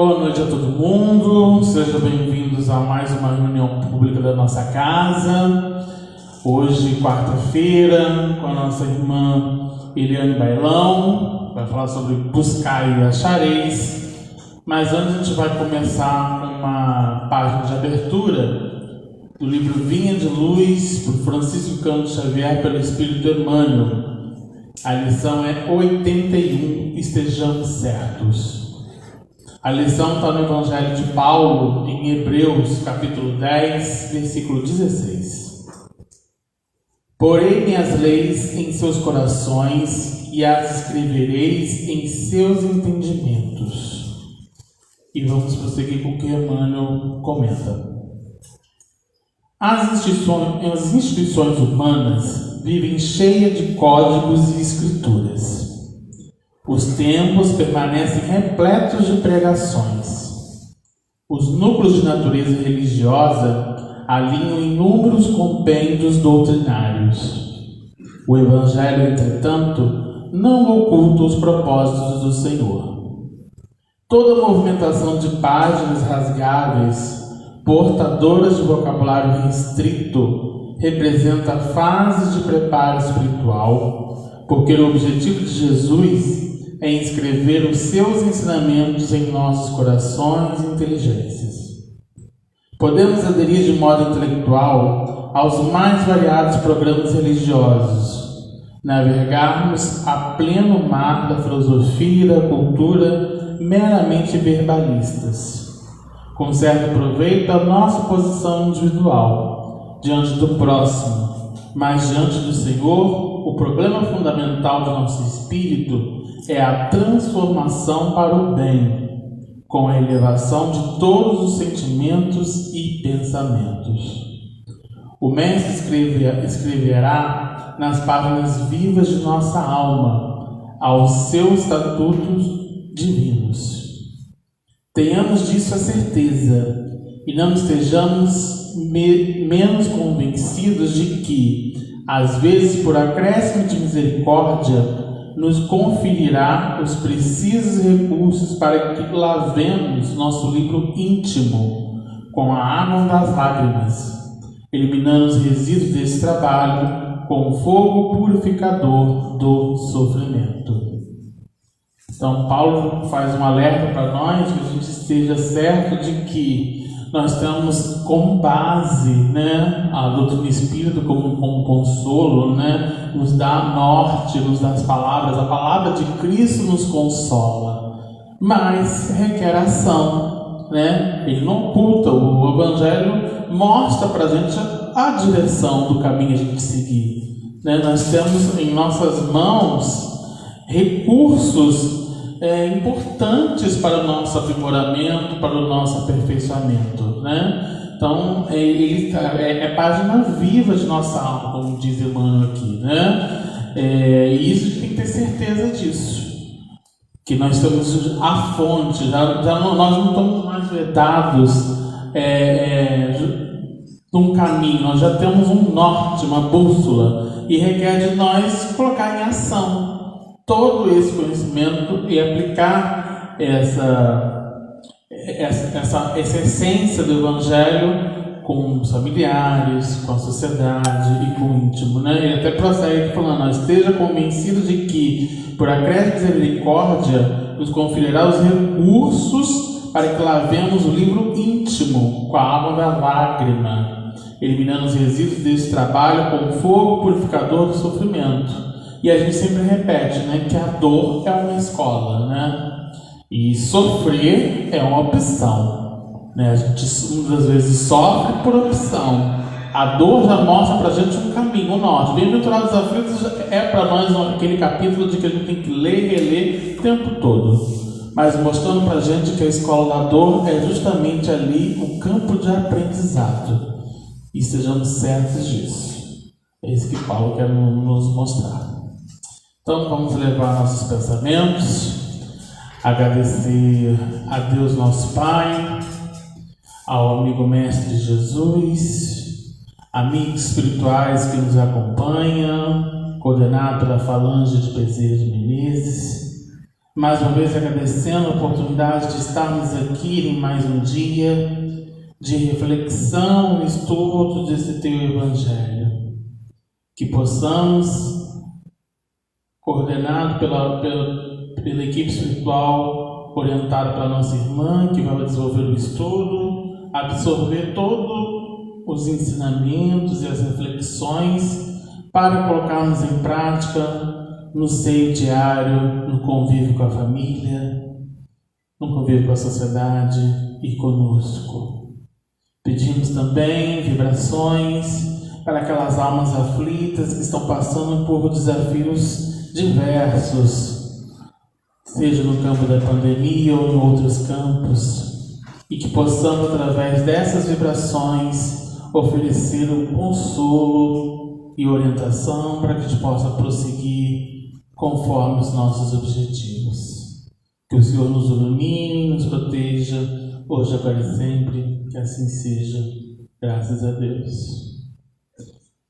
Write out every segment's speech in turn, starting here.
Boa noite a todo mundo, sejam bem-vindos a mais uma reunião pública da nossa casa. Hoje, quarta-feira, com a nossa irmã Eliane Bailão, vai falar sobre buscar e achareis. Mas antes a gente vai começar com uma página de abertura do livro Vinha de Luz, por Francisco Cândido Xavier, pelo Espírito Emmanuel. A lição é 81, estejamos certos. A lição está no Evangelho de Paulo, em Hebreus, capítulo 10, versículo 16. Porei minhas leis em seus corações e as escrevereis em seus entendimentos. E vamos prosseguir com o que Emmanuel comenta. As instituições humanas vivem cheias de códigos e escrituras. Os templos permanecem repletos de pregações. Os núcleos de natureza religiosa alinham inúmeros compêndios doutrinários. O Evangelho, entretanto, não oculta os propósitos do Senhor. Toda movimentação de páginas rasgáveis, portadoras de vocabulário restrito, representa fases de preparo espiritual, porque o objetivo de Jesus é inscrever os seus ensinamentos em nossos corações e inteligências. Podemos aderir de modo intelectual aos mais variados programas religiosos, navegarmos a pleno mar da filosofia e da cultura meramente verbalistas, com certo proveito à nossa posição individual, diante do próximo, mas diante do Senhor, o problema fundamental do nosso espírito é a transformação para o bem, com a elevação de todos os sentimentos e pensamentos. O Mestre escreverá nas páginas vivas de nossa alma, aos seus estatutos divinos. Tenhamos disso a certeza, e não estejamos menos convencidos de que, às vezes, por acréscimo de misericórdia, nos conferirá os precisos recursos para que lavemos nosso livro íntimo com a água das lágrimas, eliminando os resíduos desse trabalho com o fogo purificador do sofrimento. Então, Paulo faz um alerta para nós, que a gente esteja certo de que nós temos como base, a doutrina espírita como consolo, nos dá norte, nos dá as palavras. A palavra de Cristo nos consola, mas requer ação, Ele não oculta. O Evangelho mostra para a gente a direção do caminho a gente seguir, Nós temos em nossas mãos recursos importantes para o nosso aprimoramento, para o nosso aperfeiçoamento, Então, é página viva de nossa alma, como diz Emmanuel aqui, E isso a gente tem que ter certeza disso, que nós temos a fonte, nós não estamos mais vedados num caminho, nós já temos um norte, uma bússola, e requer de nós colocar em ação todo esse conhecimento e aplicar essa essência do Evangelho com os familiares, com a sociedade e com o íntimo, Ele até prossegue falando: esteja convencido de que, por acréscimo de misericórdia, nos conferirá os recursos para que lavemos o livro íntimo com a água da lágrima, eliminando os resíduos desse trabalho com o fogo purificador do sofrimento. E a gente sempre repete, que a dor é uma escola, E sofrer é uma opção, A gente muitas vezes sofre por opção. A dor já mostra pra gente um caminho, um norte. Bem-aventurados aflitos é para nós aquele capítulo de que a gente tem que ler e reler o tempo todo, mas mostrando pra gente que a escola da dor é justamente ali o campo de aprendizado. E sejamos certos disso. É isso que Paulo quer nos mostrar. Então vamos levar nossos pensamentos, agradecer a Deus nosso Pai, ao amigo Mestre Jesus, amigos espirituais que nos acompanham, coordenado pela Falange de Bezerra de Menezes, Mais uma vez agradecendo a oportunidade de estarmos aqui em mais um dia de reflexão e estudo desse teu Evangelho. Que possamos, coordenado pela equipe espiritual, orientada pela nossa irmã, que vai desenvolver o estudo, absorver todos os ensinamentos e as reflexões para colocarmos em prática no seio diário, no convívio com a família, no convívio com a sociedade e conosco. Pedimos também vibrações para aquelas almas aflitas que estão passando por desafios diversos, seja no campo da pandemia ou em outros campos, e que possamos, através dessas vibrações, oferecer o consolo e orientação para que a gente possa prosseguir conforme os nossos objetivos. Que o Senhor nos ilumine, nos proteja, hoje, agora e sempre, que assim seja, graças a Deus.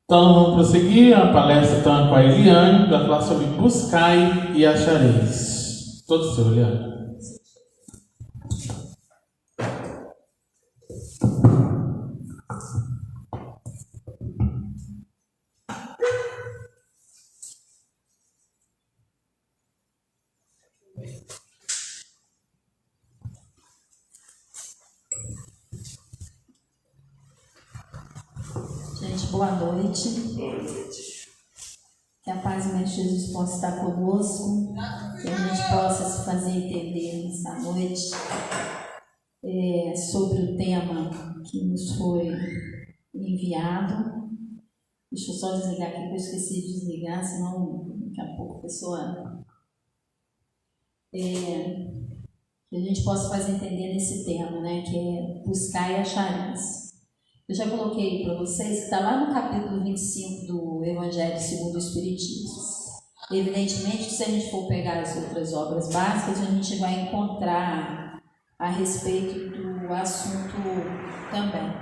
Então, vamos prosseguir a palestra então, com a Eliane, para falar sobre buscai e achareis. Todo seu, Eliane. Gente, boa noite. Que a paz do Mestre Jesus possa estar conosco, que a gente possa se fazer entender nesta noite sobre o tema que nos foi enviado. Deixa eu só desligar aqui, que eu esqueci de desligar, senão daqui a pouco a pessoa... que a gente possa fazer entender nesse tema, né, que é buscar e achareis. Eu já coloquei para vocês que está lá no capítulo 25 do Evangelho segundo o Espiritismo. Evidentemente que se a gente for pegar as outras obras básicas, a gente vai encontrar a respeito do assunto também.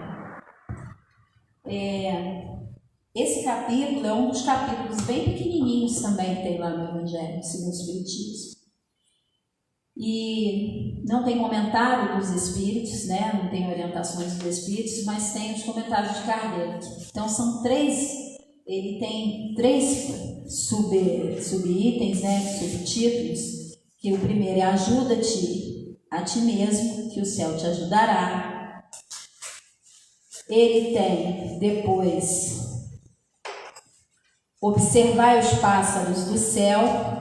Esse capítulo é um dos capítulos bem pequenininhos também que tem lá no Evangelho segundo o Espiritismo. E não tem comentário dos Espíritos, né? Não tem orientações dos Espíritos, mas tem os comentários de Kardec. Então são três, ele tem três subitens, né? Subtítulos, que o primeiro é ajuda-te a ti mesmo, que o céu te ajudará. Ele tem depois observai os pássaros do céu,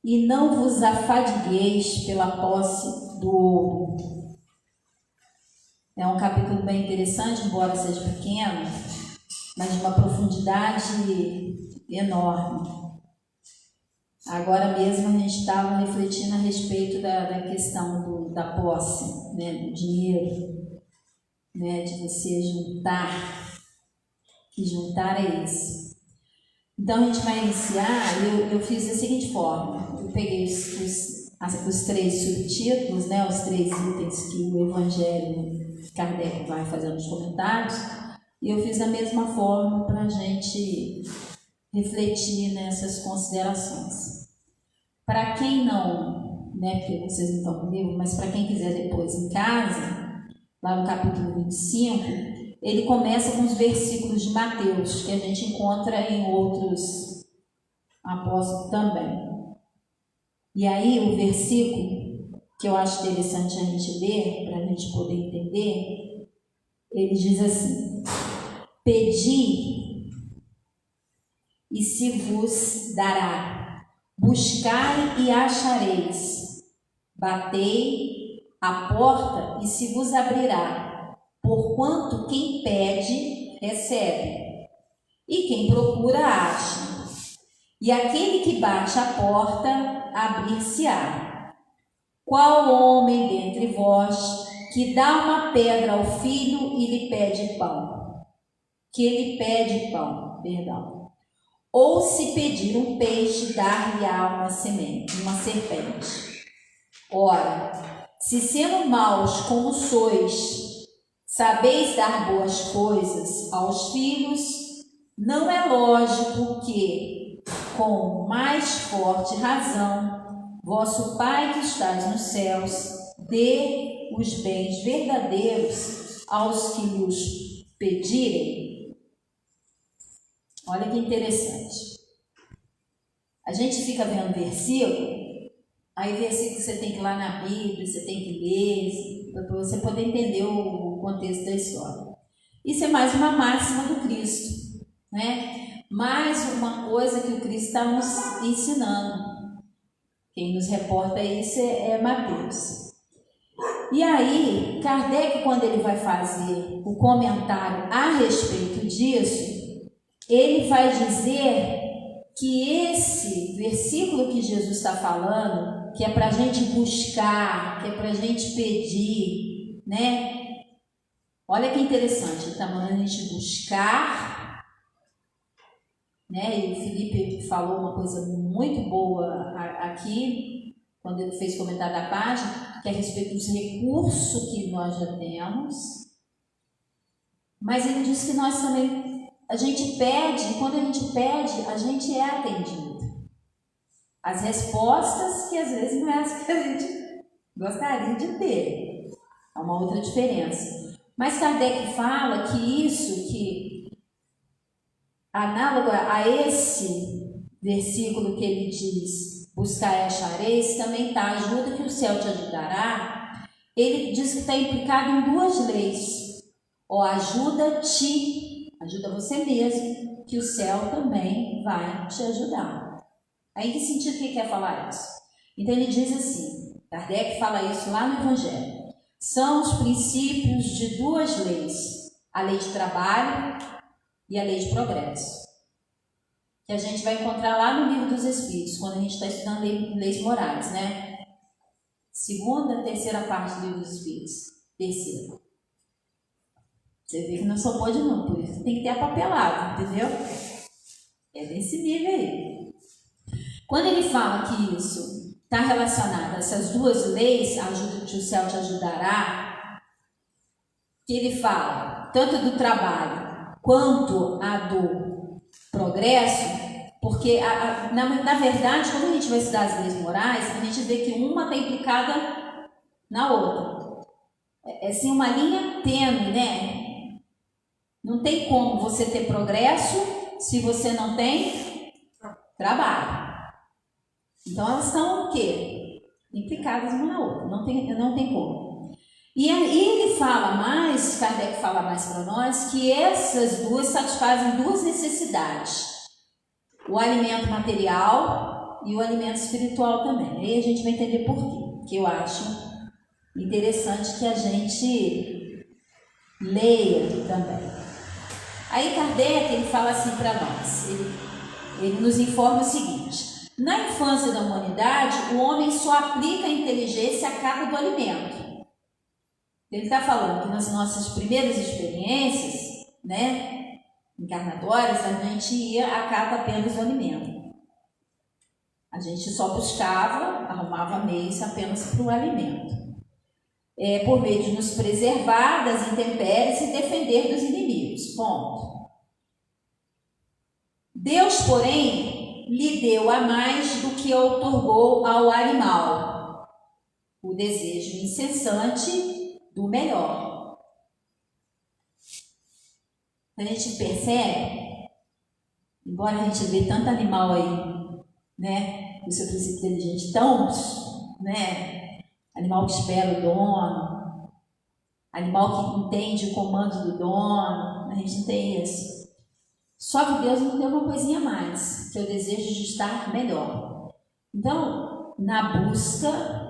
e não vos afadigueis pela posse do ouro. É um capítulo bem interessante, embora seja pequeno, mas de uma profundidade enorme. Agora mesmo a gente estava refletindo a respeito da questão da posse, né, do dinheiro, né, de você juntar, que juntar é isso. Então a gente vai iniciar, eu fiz da seguinte forma, eu peguei os três subtítulos, né, os três itens que o Evangelho Kardec vai fazendo nos comentários, e eu fiz da mesma forma para a gente refletir nessas considerações. Para quem não, né, porque vocês não estão comigo, mas para quem quiser depois em casa, lá no capítulo 25, ele começa com os versículos de Mateus, que a gente encontra em outros apóstolos também. E aí o versículo que eu acho interessante a gente ler, para a gente poder entender, ele diz assim: pedi e se vos dará, buscai e achareis, batei a porta e se vos abrirá. Porquanto quem pede, recebe, e quem procura, acha. E aquele que bate a porta, abrir-se-á. Qual homem dentre vós que dá uma pedra ao filho e lhe pede pão? Que ele pede pão, perdão. Ou se pedir um peixe, dar-lhe-á uma serpente. Ora, se sendo maus como sois, sabeis dar boas coisas aos filhos, não é lógico que, com mais forte razão, vosso Pai que estás nos céus dê os bens verdadeiros aos que lhes pedirem. Olha que interessante. A gente fica vendo versículo, aí versículo você tem que ir lá na Bíblia, você tem que ler, para você poder entender o contexto da história. Isso é mais uma máxima do Cristo, né? Mais uma coisa que o Cristo está nos ensinando. Quem nos reporta isso é Mateus. E aí, Kardec, quando ele vai fazer o comentário a respeito disso, ele vai dizer que esse versículo que Jesus está falando, que é para a gente buscar, que é para a gente pedir, né? Olha que interessante, ele está mandando a gente buscar, né? E o Felipe falou uma coisa muito boa aqui, quando ele fez comentário da página, que é a respeito dos recursos que nós já temos, mas ele disse que nós também, a gente pede, e quando a gente pede, a gente é atendido. As respostas que às vezes não é as que a gente gostaria de ter, é uma outra diferença. Mas Kardec fala que isso, que análogo a esse versículo que ele diz, buscar e achareis, também está, ajuda que o céu te ajudará. Ele diz que está implicado em duas leis. Ó, ajuda-te, ajuda você mesmo, que o céu também vai te ajudar. Aí, em que sentido que ele quer falar isso? Então, ele diz assim, Kardec fala isso lá no Evangelho. São os princípios de duas leis, a lei de trabalho e a lei de progresso, que a gente vai encontrar lá no Livro dos Espíritos, quando a gente está estudando leis morais, né? Segunda, terceira parte do Livro dos Espíritos. Terceira. Você vê que não só pode não, por isso tem que ter apapelado, entendeu? É desse nível aí. Quando ele fala que isso está relacionado a essas duas leis, ajuda que o céu te ajudará, que ele fala tanto do trabalho quanto a do progresso, porque na verdade, quando a gente vai estudar as leis morais, a gente vê que uma está implicada na outra. É assim uma linha tênue, né? Não tem como você ter progresso se você não tem trabalho. Então elas estão o quê? Implicadas uma na outra, não tem como. E ele fala mais, Kardec fala mais para nós, que essas duas satisfazem duas necessidades. O alimento material e o alimento espiritual também. Aí a gente vai entender por quê. Que eu acho interessante que a gente leia também. Aí Kardec, ele fala assim para nós, ele nos informa o seguinte: na infância da humanidade, o homem só aplica a inteligência à cata do alimento. Ele está falando que nas nossas primeiras experiências, né, encarnatórias, a gente ia à cata apenas do alimento. A gente só buscava, arrumava meios apenas para o alimento. Por meio de nos preservar das intempéries e defender dos inimigos. Ponto. Deus, porém, lhe deu a mais do que outorgou ao animal, o desejo incessante do melhor. A gente percebe, embora a gente vê tanto animal aí, né, o seu princípio inteligente tão, né, animal que espera o dono, animal que entende o comando do dono, a gente tem isso. Só que Deus nos deu uma coisinha a mais, que é o desejo de estar melhor. Então, na busca,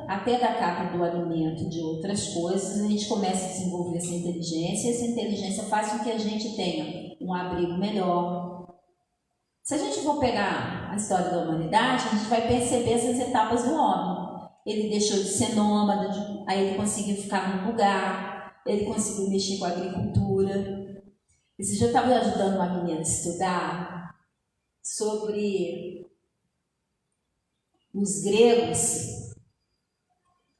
até da capa do alimento, de outras coisas, a gente começa a desenvolver essa inteligência, e essa inteligência faz com que a gente tenha um abrigo melhor. Se a gente for pegar a história da humanidade, a gente vai perceber essas etapas do homem. Ele deixou de ser nômade, aí ele conseguiu ficar num lugar, ele conseguiu mexer com a agricultura. Esse dia eu estava ajudando uma menina a estudar sobre os gregos,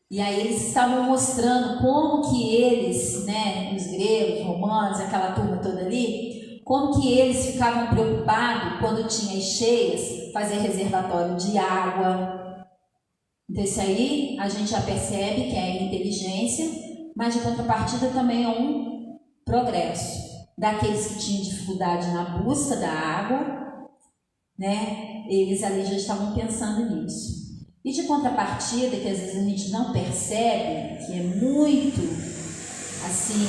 e aí eles estavam mostrando como que eles, né, os gregos, romanos, aquela turma toda ali, como que eles ficavam preocupados quando tinha cheias, fazer reservatório de água, Então isso aí a gente já percebe que é inteligência, mas de contrapartida também é um progresso. Daqueles que tinham dificuldade na busca da água, né? Eles ali já estavam pensando nisso. E de contrapartida, que às vezes a gente não percebe, que é muito assim,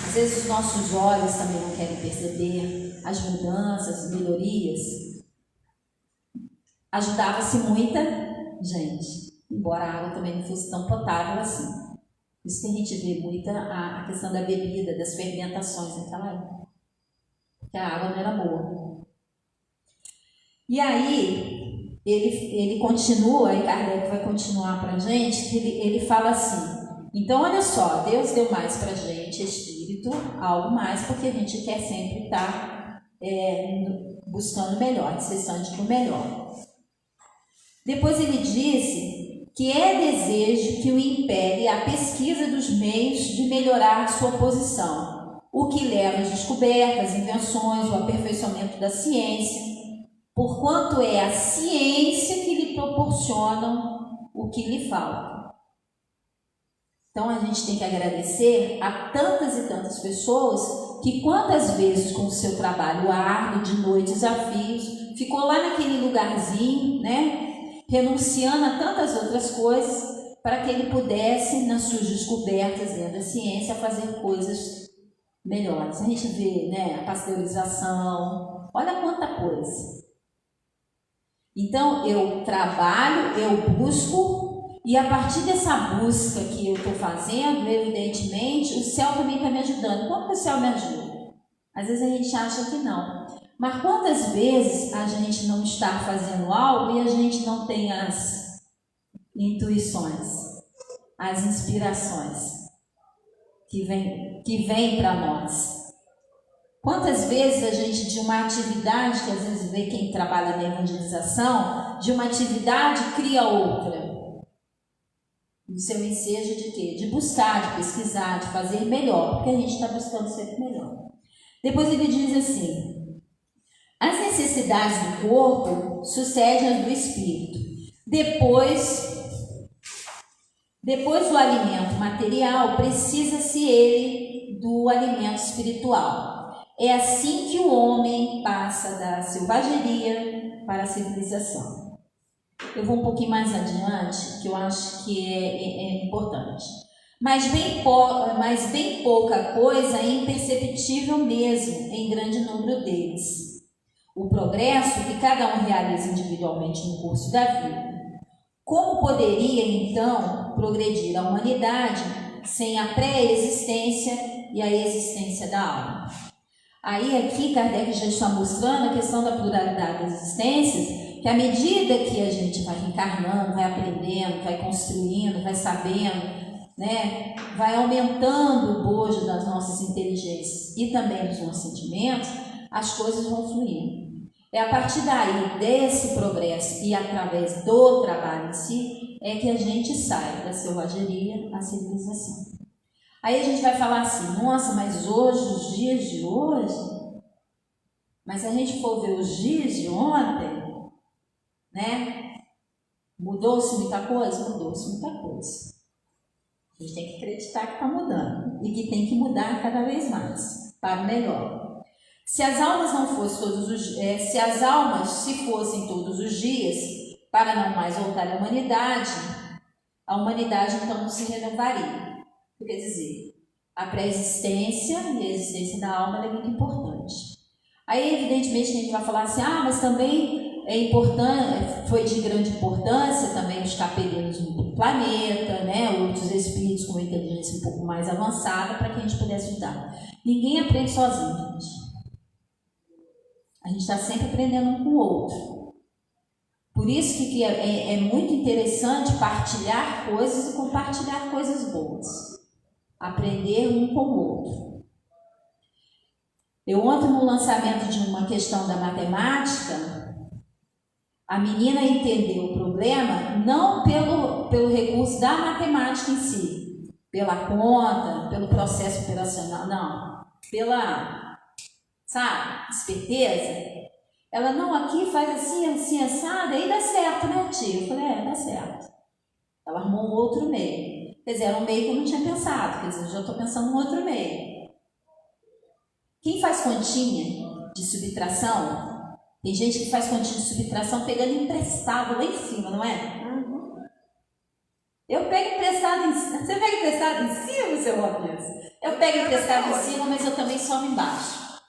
às vezes os nossos olhos também não querem perceber as mudanças, as melhorias. Ajudava-se muita gente, embora a água também não fosse tão potável assim. Por isso que a gente vê muita a questão da bebida, das fermentações naquela época, porque a água não era boa. E aí, ele continua, e Kardec vai continuar para a gente, ele fala assim, então olha só, Deus deu mais para a gente, Espírito, algo mais, porque a gente quer sempre estar buscando melhor, necessitando do melhor. Depois ele disse que é desejo que o impele a pesquisa dos meios de melhorar sua posição, o que leva às descobertas, invenções, o aperfeiçoamento da ciência, porquanto é a ciência que lhe proporciona o que lhe falta. Então a gente tem que agradecer a tantas e tantas pessoas que quantas vezes com o seu trabalho árduo, de noite, desafios, ficou lá naquele lugarzinho, né? Renunciando a tantas outras coisas para que ele pudesse, nas suas descobertas dentro da ciência, fazer coisas melhores. A gente vê, né, a pasteurização, olha quanta coisa. Então, eu trabalho, eu busco, e a partir dessa busca que eu estou fazendo, evidentemente, o céu também está me ajudando. Como que o céu me ajuda? Às vezes a gente acha que não. Mas quantas vezes a gente não está fazendo algo e a gente não tem as intuições, as inspirações que vem para nós? Quantas vezes a gente, de uma atividade, que às vezes vê quem trabalha na evangelização, de uma atividade cria outra. O seu ensejo de quê? De buscar, de pesquisar, de fazer melhor, porque a gente está buscando sempre melhor. Depois ele diz assim, as necessidades do corpo sucedem às do espírito. Depois do alimento material, precisa-se ele do alimento espiritual. É assim que o homem passa da selvageria para a civilização. Eu vou um pouquinho mais adiante, que eu acho que é importante. Mas bem pouca coisa é imperceptível mesmo em grande número deles. O progresso que cada um realiza individualmente no curso da vida. Como poderia, então, progredir a humanidade sem a pré-existência e a existência da alma? Aí aqui Kardec já está mostrando a questão da pluralidade das existências, que à medida que a gente vai reencarnando, vai aprendendo, vai construindo, vai sabendo, né, vai aumentando o bojo das nossas inteligências e também dos nossos sentimentos, as coisas vão fluindo. É a partir daí, desse progresso e através do trabalho em si, é que a gente sai da selvageria à civilização. Aí a gente vai falar assim, nossa, mas hoje, os dias de hoje, mas se a gente for ver os dias de ontem, né, mudou-se muita coisa? Mudou-se muita coisa. A gente tem que acreditar que está mudando e que tem que mudar cada vez mais, para o melhor. Se as almas não fossem se fossem todos os dias, para não mais voltar à humanidade, a humanidade então não se renovaria. Quer dizer, a pré-existência e a existência da alma é muito importante. Aí, evidentemente, a gente vai falar assim, mas também é importante, foi de grande importância também os capelinos no planeta, né, outros espíritos com uma inteligência um pouco mais avançada para que a gente pudesse ajudar. Ninguém aprende sozinho, gente. A gente está sempre aprendendo um com o outro. Por isso que é muito interessante partilhar coisas e compartilhar coisas boas. Aprender um com o outro. Eu ontem, no lançamento de uma questão da matemática, a menina entendeu o problema não pelo recurso da matemática em si, pela conta, pelo processo operacional, não, pela, esperteza. Ela, não, aqui faz assim, assim, assado, aí dá certo, né, tia? Eu falei, dá certo. Ela arrumou um outro meio. Quer dizer, era um meio que eu não tinha pensado, quer dizer, eu já estou pensando em um outro meio. Quem faz continha de subtração, tem gente que faz continha de subtração pegando emprestado lá em cima, não é? Eu pego emprestado em cima. Você pega emprestado em cima, seu Robinho? Eu pego emprestado em cima, mas eu também somo embaixo.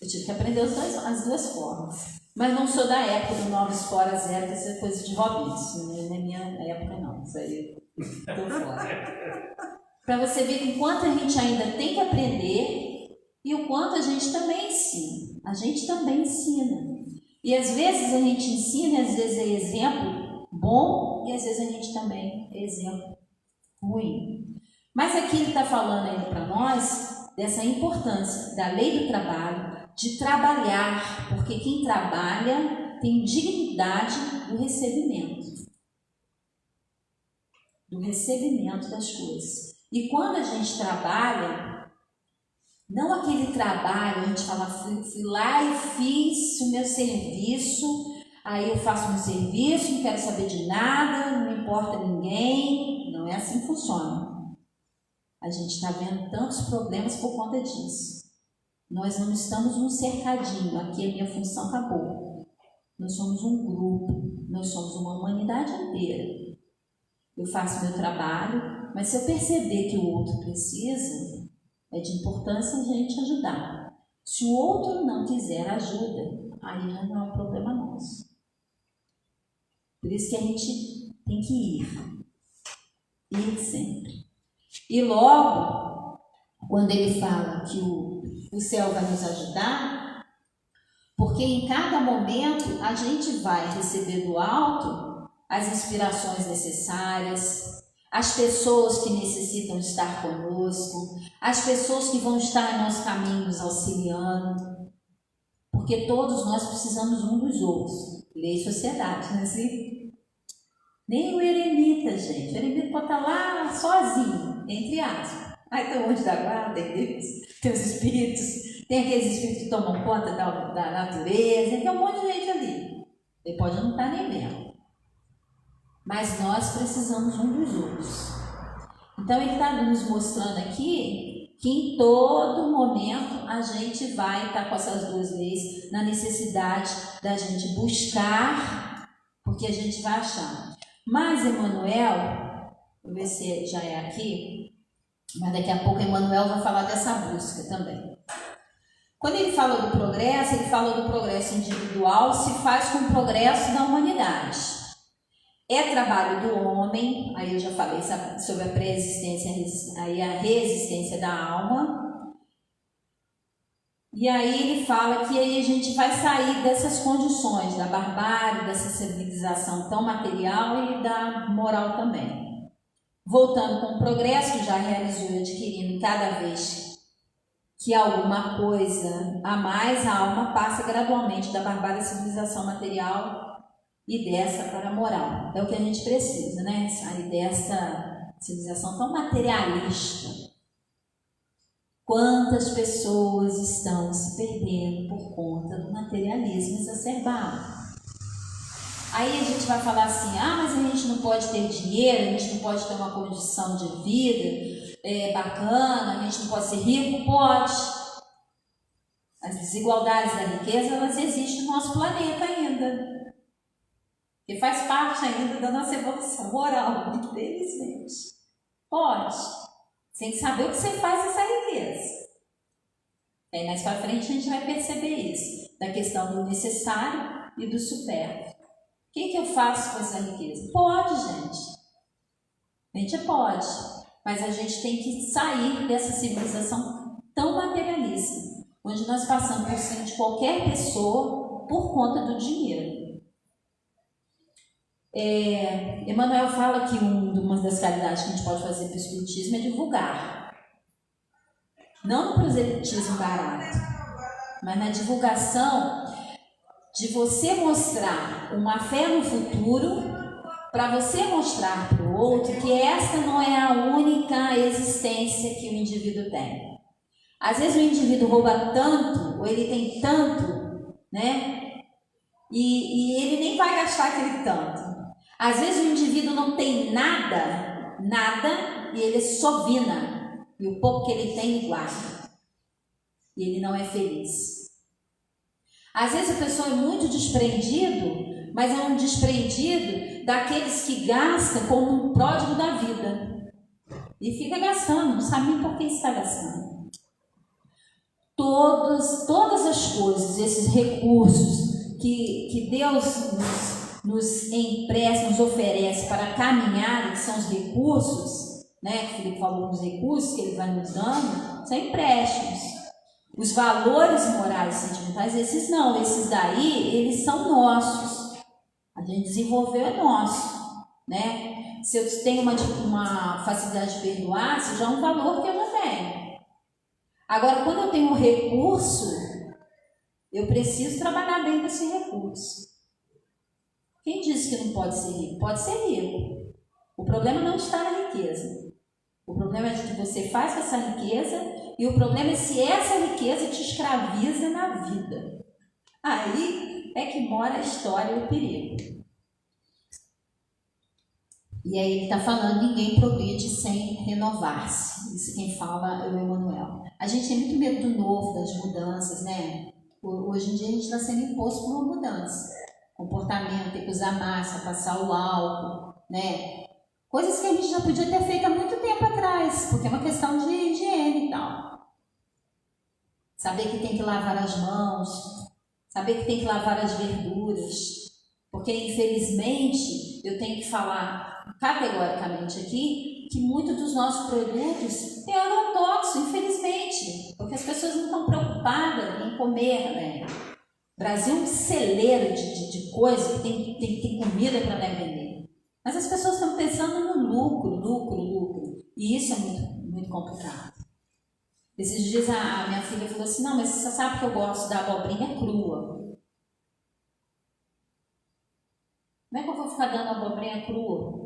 Eu tive que aprender as duas formas. Mas não sou da época do Novos Fora Zero, que essa é coisa de Robinson. Não é minha época, não. Isso aí eu estou fora. Para você ver o quanto a gente ainda tem que aprender e o quanto a gente também ensina. A gente também ensina. E às vezes a gente ensina, às vezes é exemplo bom e às vezes a gente também é exemplo ruim. Mas aqui ele está falando ainda para nós dessa importância da lei do trabalho, de trabalhar, porque quem trabalha tem dignidade do recebimento das coisas. E quando a gente trabalha, não aquele trabalho, a gente fala, fui lá e fiz o meu serviço, aí eu faço o meu serviço, não quero saber de nada, não importa ninguém. Não é assim que funciona. A gente está vendo tantos problemas por conta disso. Nós não estamos num cercadinho, aqui a minha função acabou. Nós somos um grupo, nós somos uma humanidade inteira. Eu faço meu trabalho, mas se eu perceber que o outro precisa, é de importância a gente ajudar. Se o outro não quiser ajuda, aí já não é um problema nosso. Por isso que a gente tem que ir sempre. E logo, quando ele fala que o céu vai nos ajudar, porque em cada momento a gente vai receber do alto as inspirações necessárias, as pessoas que necessitam estar conosco, as pessoas que vão estar em nosso caminho nos auxiliando, porque todos nós precisamos um dos outros. Lei e sociedade, não é assim? Nem o eremita, gente. O eremita pode estar lá sozinho, entre aspas. Aí tem o anjo da guarda, tem os espíritos, tem aqueles espíritos que tomam conta da natureza, tem um monte de gente ali. Ele pode não estar nem vendo. Mas nós precisamos um dos outros. Então ele está nos mostrando aqui que em todo momento a gente vai estar com essas duas leis, na necessidade da gente buscar, porque a gente vai achar. Mas Emmanuel, vou ver se já é aqui, mas daqui a pouco Emmanuel vai falar dessa busca também. Quando ele fala do progresso, ele fala do progresso individual, se faz com o progresso da humanidade. É trabalho do homem, aí eu já falei sobre a pré-existência, aí a resistência da alma. E aí ele fala que aí a gente vai sair dessas condições, da barbárie, dessa civilização tão material e da moral também. Voltando com o progresso que já realizou e adquirindo cada vez que alguma coisa a mais, a alma passa gradualmente da barbárie à civilização material e dessa para a moral. É o que a gente precisa, né? Sair dessa civilização tão materialista. Quantas pessoas estão se perdendo por conta do materialismo exacerbado? Aí a gente vai falar assim, mas a gente não pode ter dinheiro, a gente não pode ter uma condição de vida bacana, a gente não pode ser rico? Pode. As desigualdades da riqueza, elas existem no nosso planeta ainda. E faz parte ainda da nossa evolução moral, infelizmente. Pode. Você tem que saber o que você faz com essa riqueza. Aí mais para frente a gente vai perceber isso, da questão do necessário e do supérfluo. O que eu faço com essa riqueza? Pode, gente. A gente pode, mas a gente tem que sair dessa civilização tão materialista, onde nós passamos por cima de qualquer pessoa por conta do dinheiro. Emmanuel fala que uma das caridades que a gente pode fazer para o espiritismo é divulgar. Não no proselitismo barato, mas na divulgação de você mostrar uma fé no futuro, para você mostrar para o outro que esta não é a única existência que o indivíduo tem. Às vezes o indivíduo rouba tanto, ou ele tem tanto, né? E ele nem vai gastar aquele tanto. Às vezes o indivíduo não tem nada, e ele só vina, e o pouco que ele tem ele guarda, e ele não é feliz. Às vezes a pessoa é muito desprendido, mas é um desprendido daqueles que gastam como um pródigo da vida, e fica gastando, não sabe nem por que está gastando. Todas as coisas, esses recursos que Deus nos empresta, nos oferece para caminhar, que são os recursos, né, que o Felipe falou, os recursos que ele vai nos dando, são empréstimos. Os valores morais e sentimentais, esses não, esses daí, eles são nossos. A gente desenvolveu, é nosso, né? Se eu tenho uma facilidade de perdoar, isso já é um valor que eu já tenho. Agora, quando eu tenho um recurso, eu preciso trabalhar bem com esse recurso. Quem disse que não pode ser rico? Pode ser rico. O problema não está na riqueza. O problema é o que você faz com essa riqueza, e o problema é se essa riqueza te escraviza na vida. Aí é que mora a história e o perigo. E aí ele está falando, ninguém progride sem renovar-se. Isso quem fala é o Emmanuel. A gente tem muito medo do novo, das mudanças, né? Hoje em dia a gente está sendo imposto por uma mudança. Comportamento, ter que usar máscara, passar o álcool, né? Coisas que a gente já podia ter feito há muito tempo atrás, porque é uma questão de higiene e tal. Saber que tem que lavar as mãos, saber que tem que lavar as verduras, porque infelizmente eu tenho que falar categoricamente aqui que muitos dos nossos produtos têm agrotóxico, infelizmente, porque as pessoas não estão preocupadas em comer, né? O Brasil é um celeiro de coisa que tem comida para vender. Mas as pessoas estão pensando no lucro. E isso é muito, muito complicado. Esses dias a minha filha falou assim, não, mas você sabe que eu gosto da abobrinha crua. Como é que eu vou ficar dando abobrinha crua?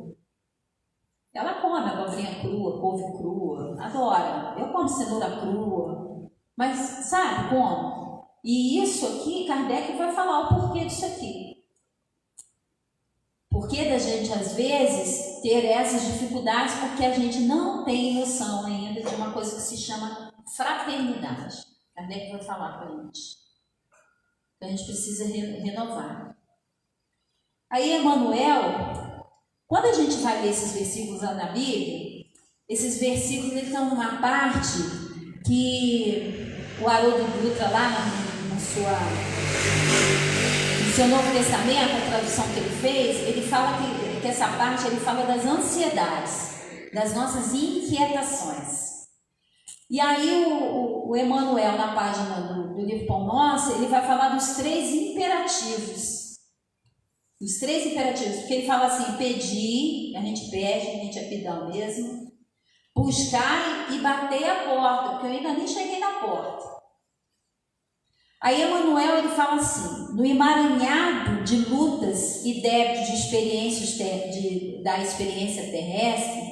Ela come abobrinha crua, couve crua, adora. Eu como cenoura crua. Mas sabe como? E isso aqui, Kardec vai falar o porquê disso aqui. Porquê da gente, às vezes, ter essas dificuldades, porque a gente não tem noção ainda de uma coisa que se chama fraternidade. Kardec vai falar para a gente. Então, a gente precisa renovar. Aí, Emmanuel, quando a gente vai ler esses versículos lá na Bíblia, esses versículos eles estão numa parte que o Haroldo Dutra, lá no seu Novo Testamento, a tradução que ele fez, ele fala que essa parte ele fala das ansiedades, das nossas inquietações. E aí o Emmanuel, na página do livro Pão Nosso, ele vai falar dos 3 imperativos. Os 3 imperativos, porque ele fala assim, pedir, a gente pede, a gente é pedão mesmo, buscar e bater a porta, porque eu ainda nem cheguei na porta. Aí Emmanuel ele fala assim, no emaranhado de lutas e débitos de experiências da experiência terrestre,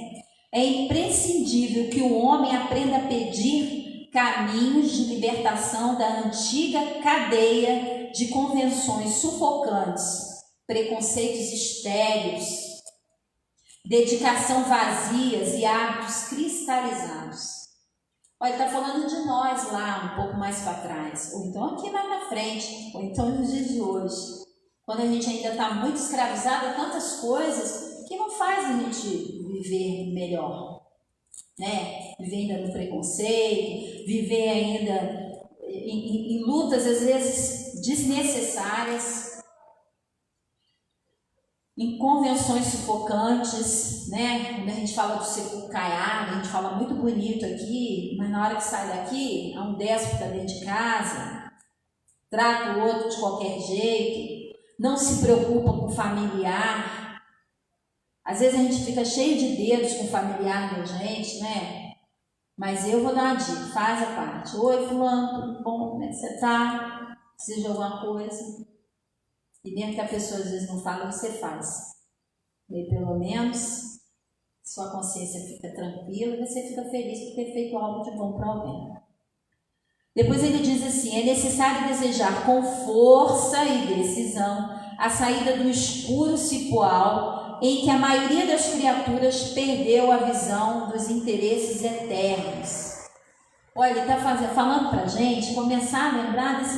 é imprescindível que o homem aprenda a pedir caminhos de libertação da antiga cadeia de convenções sufocantes, preconceitos estéreis, dedicação vazias e hábitos cristalizados. Olha, ele está falando de nós lá, um pouco mais para trás, ou então aqui mais na frente, ou então nos dias de hoje, quando a gente ainda está muito escravizado a tantas coisas que não faz a gente viver melhor, né? Viver ainda no preconceito, viver ainda em lutas às vezes desnecessárias, em convenções sufocantes, né? Quando a gente fala do sepulcro caiado, a gente fala muito bonito aqui, mas na hora que sai daqui, há um déspota dentro de casa, trata o outro de qualquer jeito, não se preocupa com o familiar. Às vezes a gente fica cheio de dedos com o familiar da gente, né? Mas eu vou dar uma dica, faz a parte. Oi, fulano, tudo bom? Como é que você tá? Precisa de alguma coisa? E mesmo que a pessoa às vezes não fala, você faz. E aí, pelo menos, sua consciência fica tranquila e você fica feliz por ter feito algo de bom para alguém. Depois ele diz assim: é necessário desejar com força e decisão a saída do escuro cipoal em que a maioria das criaturas perdeu a visão dos interesses eternos. Olha, ele está falando para a gente começar a lembrar dos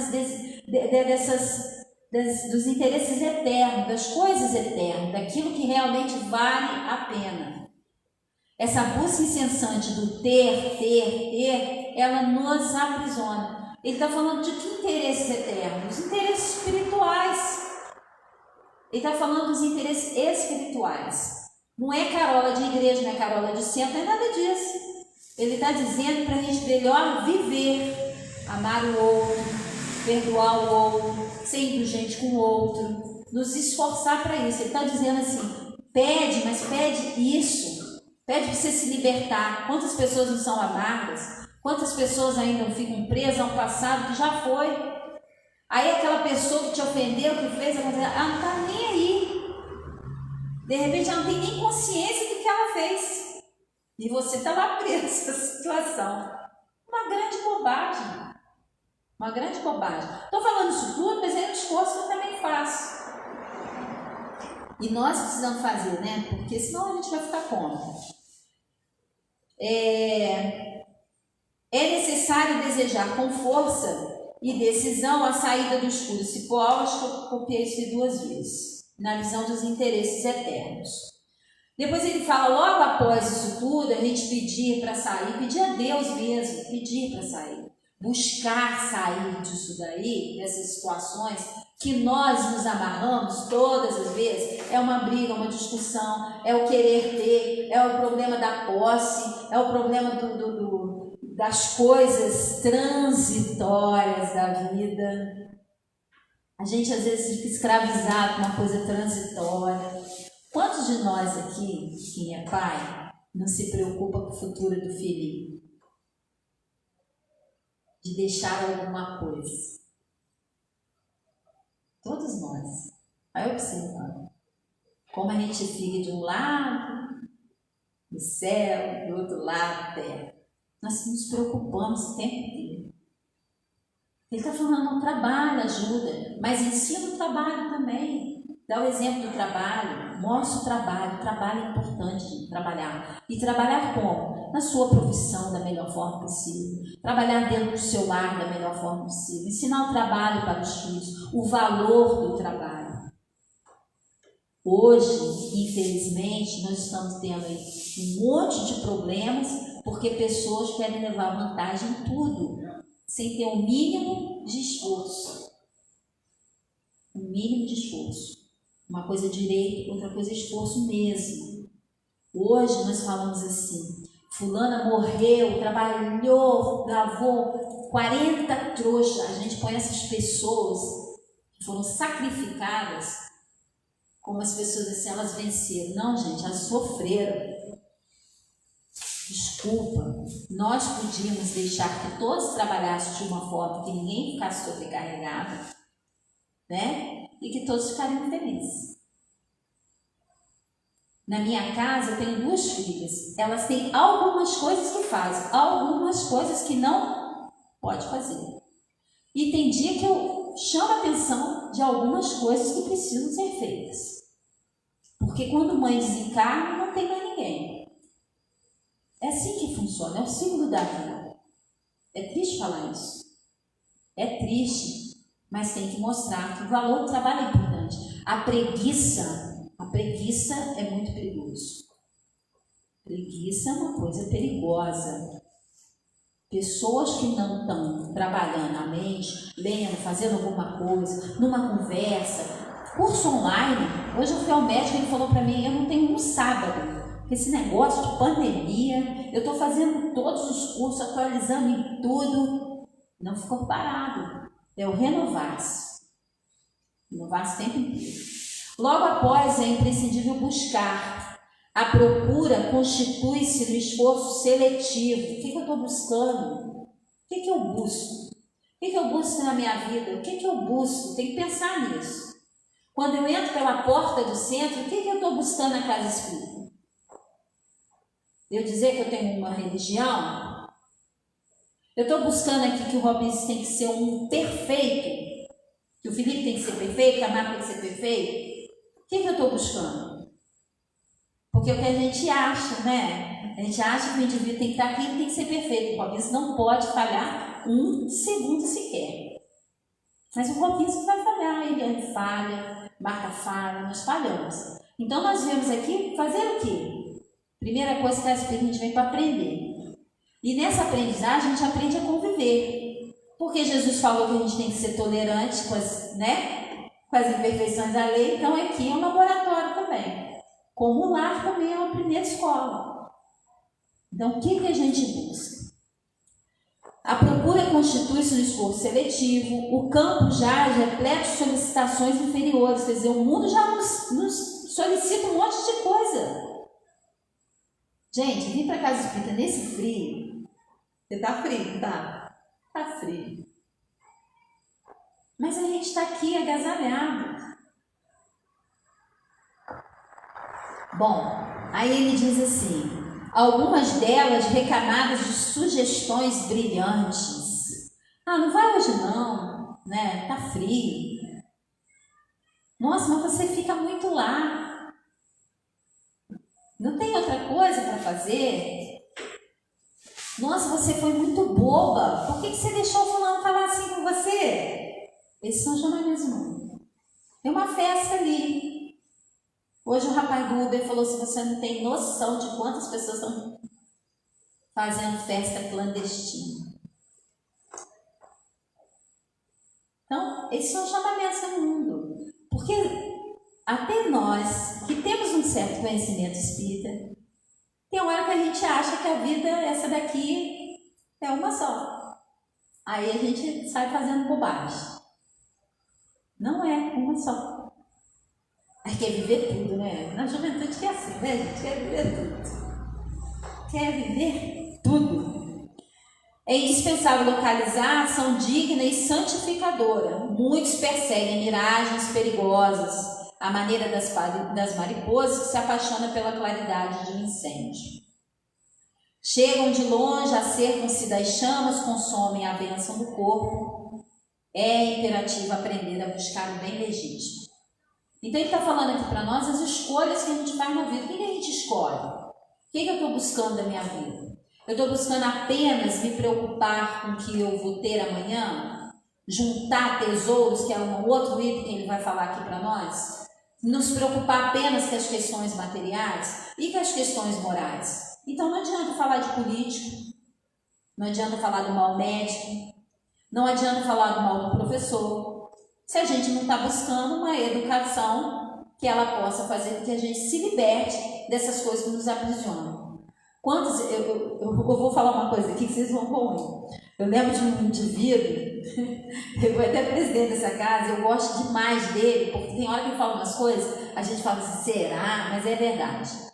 interesses eternos, das coisas eternas, daquilo que realmente vale a pena. Essa busca incessante do ter, ela nos aprisiona. Ele está falando de que interesses eternos? Os interesses espirituais. Ele está falando dos interesses espirituais. Não é carola de igreja, não é carola de centro, não é nada disso. Ele está dizendo para a gente melhor viver, amar o outro, perdoar o outro, ser indulgente com o outro, nos esforçar para isso. Ele está dizendo assim: pede, mas pede isso. Pede para você se libertar. Quantas pessoas não são amargas? Quantas pessoas ainda não ficam presas ao passado que já foi? Aí aquela pessoa que te ofendeu, que fez, ela não está nem aí. De repente ela não tem nem consciência do que ela fez. E você está lá preso nessa situação. Uma grande bobagem. Uma grande bobagem. Estou falando isso tudo, mas é um esforço que eu também faço. E nós precisamos fazer, né? Porque senão a gente vai ficar como? É necessário desejar com força e decisão a saída do escuro cipoal. Acho que eu copiei isso 2 vezes. Na visão dos interesses eternos. Depois ele fala, logo após isso tudo, a gente pedir para sair, pedir a Deus mesmo, pedir para sair. Buscar sair disso daí, dessas situações que nós nos amarramos todas as vezes. É uma briga, uma discussão, é o querer ter, é o problema da posse, é o problema das coisas transitórias da vida. A gente às vezes fica escravizado com uma coisa transitória. Quantos de nós aqui, quem é pai, não se preocupa com o futuro do filhinho? De deixar alguma coisa? Todos nós. Vai observando. Como a gente fica de um lado do céu, do outro lado da terra. Nós nos preocupamos o tempo inteiro. Ele está falando, não, trabalha, ajuda, mas ensina o trabalho também. Dá o exemplo do trabalho, mostra o trabalho é importante trabalhar. E trabalhar como? Na sua profissão da melhor forma possível. Trabalhar dentro do seu lar da melhor forma possível. Ensinar o trabalho para os filhos, o valor do trabalho. Hoje, infelizmente, nós estamos tendo aí um monte de problemas porque pessoas querem levar vantagem em tudo, sem ter um mínimo de esforço. Um mínimo de esforço. Uma coisa é direito, outra coisa é esforço mesmo. Hoje nós falamos assim, fulana morreu, trabalhou, gravou 40 trouxas. A gente põe essas pessoas que foram sacrificadas como as pessoas assim, elas venceram. Não, gente, elas sofreram. Desculpa, nós podíamos deixar que todos trabalhassem de uma forma que ninguém ficasse sobrecarregado, né? E que todos ficariam felizes. Na minha casa eu tenho 2 filhas. Elas têm algumas coisas que fazem, algumas coisas que não pode fazer. E tem dia que eu chamo a atenção de algumas coisas que precisam ser feitas. Porque quando mãe desencarna, não tem mais ninguém. É assim que funciona, é o ciclo da vida. É triste falar isso. É triste. Mas tem que mostrar que o valor do trabalho é importante. A preguiça é muito perigoso. Preguiça é uma coisa perigosa. Pessoas que não estão trabalhando a mente, lendo, fazendo alguma coisa, numa conversa, curso online. Hoje eu fui ao médico e ele falou para mim, eu não tenho um sábado. Esse negócio de pandemia, eu estou fazendo todos os cursos, atualizando em tudo. Não ficou parado. É o renovar-se. Renovar-se o tempo inteiro. Logo após, é imprescindível buscar. A procura constitui-se no esforço seletivo. O que eu estou buscando? O que eu busco? O que eu busco na minha vida? O que eu busco? Tem que pensar nisso. Quando eu entro pela porta do centro, o que eu estou buscando na casa espírita? Eu dizer que eu tenho uma religião? Eu estou buscando aqui que o Robinson tem que ser um perfeito, que o Felipe tem que ser perfeito, que a Marta tem que ser perfeito. O que eu estou buscando? Porque é o que a gente acha, né? A gente acha que o indivíduo tem que estar aqui e tem que ser perfeito. O Robinson não pode falhar um segundo sequer. Mas o Robinson vai falhar, ele falha, Marta falha, nós falhamos. Então nós viemos aqui fazer o quê? Primeira coisa que a gente vem para aprender. E nessa aprendizagem a gente aprende a conviver. Porque Jesus falou que a gente tem que ser tolerante com as, né, com as imperfeições da lei, então aqui é um laboratório também. Como o lar também é uma primeira escola. Então o que a gente busca? A procura constitui-se um esforço seletivo, o campo jaz repleto de solicitações inferiores, quer dizer, o mundo já nos solicita um monte de coisa. Gente, vim para casa espírita nesse frio. Você tá frio, tá? Tá frio. Mas a gente está aqui agasalhado. Bom, aí ele diz assim, algumas delas recamadas de sugestões brilhantes. Ah, não vai hoje não, né? Tá frio. Nossa, mas você fica muito lá. Não tem outra coisa para fazer? Nossa, você foi muito boba. Por que você deixou o fulano falar assim com você? Esses são jornalismo. Tem uma festa ali. Hoje o rapaz do Uber falou assim, você não tem noção de quantas pessoas estão fazendo festa clandestina. Então, esses são chamamentos do mundo. Porque até nós, que temos um certo conhecimento espírita, tem hora que a gente acha que a vida, essa daqui, é uma só. Aí a gente sai fazendo bobagem. Não é uma só. Aí quer viver tudo, né? Na juventude que é assim, né, gente? Quer viver tudo. Quer viver tudo. É indispensável localizar a ação digna e santificadora. Muitos perseguem miragens perigosas, à maneira das mariposas que se apaixonam pela claridade de um incêndio. Chegam de longe, acercam-se das chamas, consomem a bênção do corpo. É imperativo aprender a buscar o bem legítimo. Então ele está falando aqui para nós as escolhas que a gente faz na vida. O que a gente escolhe? O que eu estou buscando da minha vida? Eu estou buscando apenas me preocupar com o que eu vou ter amanhã? Juntar tesouros, que é um outro item que ele vai falar aqui para nós? Nos preocupar apenas com as questões materiais e com as questões morais? Então não adianta falar de político, não adianta falar do mal médico, não adianta falar do mal do professor, se a gente não está buscando uma educação que ela possa fazer com que a gente se liberte dessas coisas que nos aprisionam. Quantos, eu vou falar uma coisa aqui que vocês vão ruim. Eu lembro de um indivíduo, ele foi até presidente dessa casa, eu gosto demais dele, porque tem hora que ele fala umas coisas, a gente fala assim, será? Mas é verdade.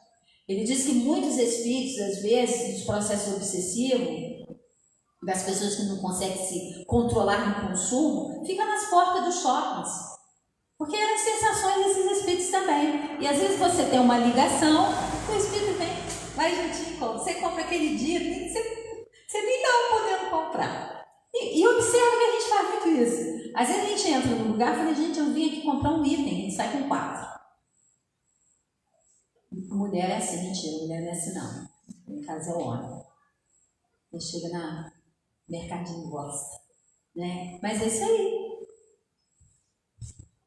Ele diz que muitos espíritos, às vezes, dos processos obsessivos, das pessoas que não conseguem se controlar no consumo, fica nas portas dos shoppings. Porque eram as sensações desses espíritos também. E às vezes você tem uma ligação, o espírito vem, vai juntinho, você compra aquele dia, você nem estava podendo comprar. E observa que a gente faz muito isso. Às vezes a gente entra num lugar e fala, gente, eu vim aqui comprar um item, a gente sai com 4. Mulher é assim, mentira, mulher não é assim não. Em casa é homem. Ele chega na mercadinho gosta, né? Mas é isso aí.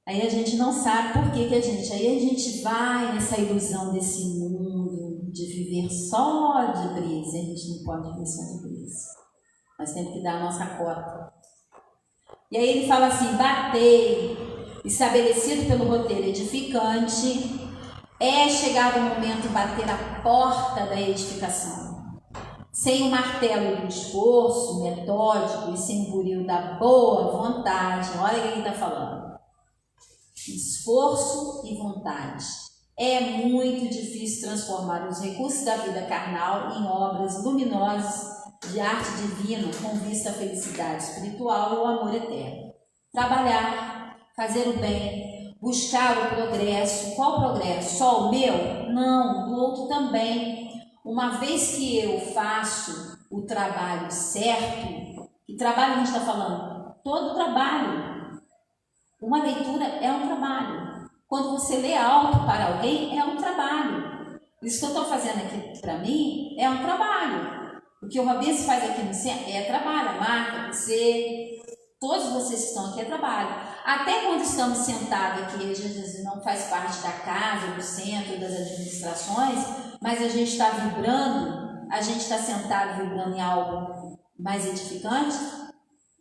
Aí a gente não sabe por que a gente... Aí a gente vai nessa ilusão desse mundo, de viver só de brisa. A gente não pode viver só de brisa. Nós temos que dar a nossa cota. E aí ele fala assim, batei, estabelecido pelo roteiro edificante, é chegado o momento de bater a porta da edificação. Sem o martelo do esforço metódico e sem o buril da boa vontade, olha o que ele está falando. Esforço e vontade. É muito difícil transformar os recursos da vida carnal em obras luminosas de arte divina com vista à felicidade espiritual e ao amor eterno. Trabalhar, fazer o bem, buscar o progresso. Qual progresso? Só o meu? Não, do outro também. uma vez que eu faço o trabalho certo, que trabalho a gente está falando? Todo trabalho. Uma leitura é um trabalho. Quando você lê alto para alguém, é um trabalho. Isso que eu estou fazendo aqui para mim é um trabalho. O que o Rabisco faz aqui no centro é trabalho. A Marta, você, todos vocês que estão aqui é trabalho. Até quando estamos sentados aqui, a gente não faz parte da casa, do centro, das administrações, mas a gente está vibrando, a gente está sentado vibrando em algo mais edificante,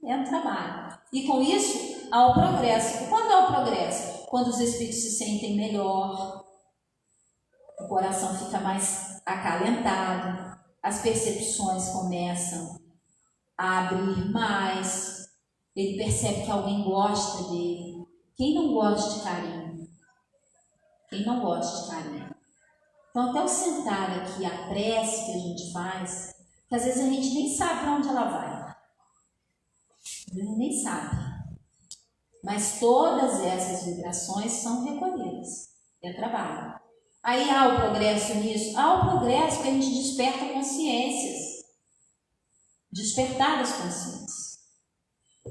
é um trabalho. E com isso, há o progresso. Quando há o progresso? Quando os espíritos se sentem melhor, o coração fica mais acalentado, as percepções começam a abrir mais, ele percebe que alguém gosta dele. Quem não gosta de carinho? Quem não gosta de carinho? Então, até o sentar aqui, a prece que a gente faz, que às vezes a gente nem sabe para onde ela vai. A gente nem sabe. Mas todas essas vibrações são recolhidas. É trabalho. Aí há o progresso nisso? Há o progresso que a gente desperta consciências. Despertar das consciências.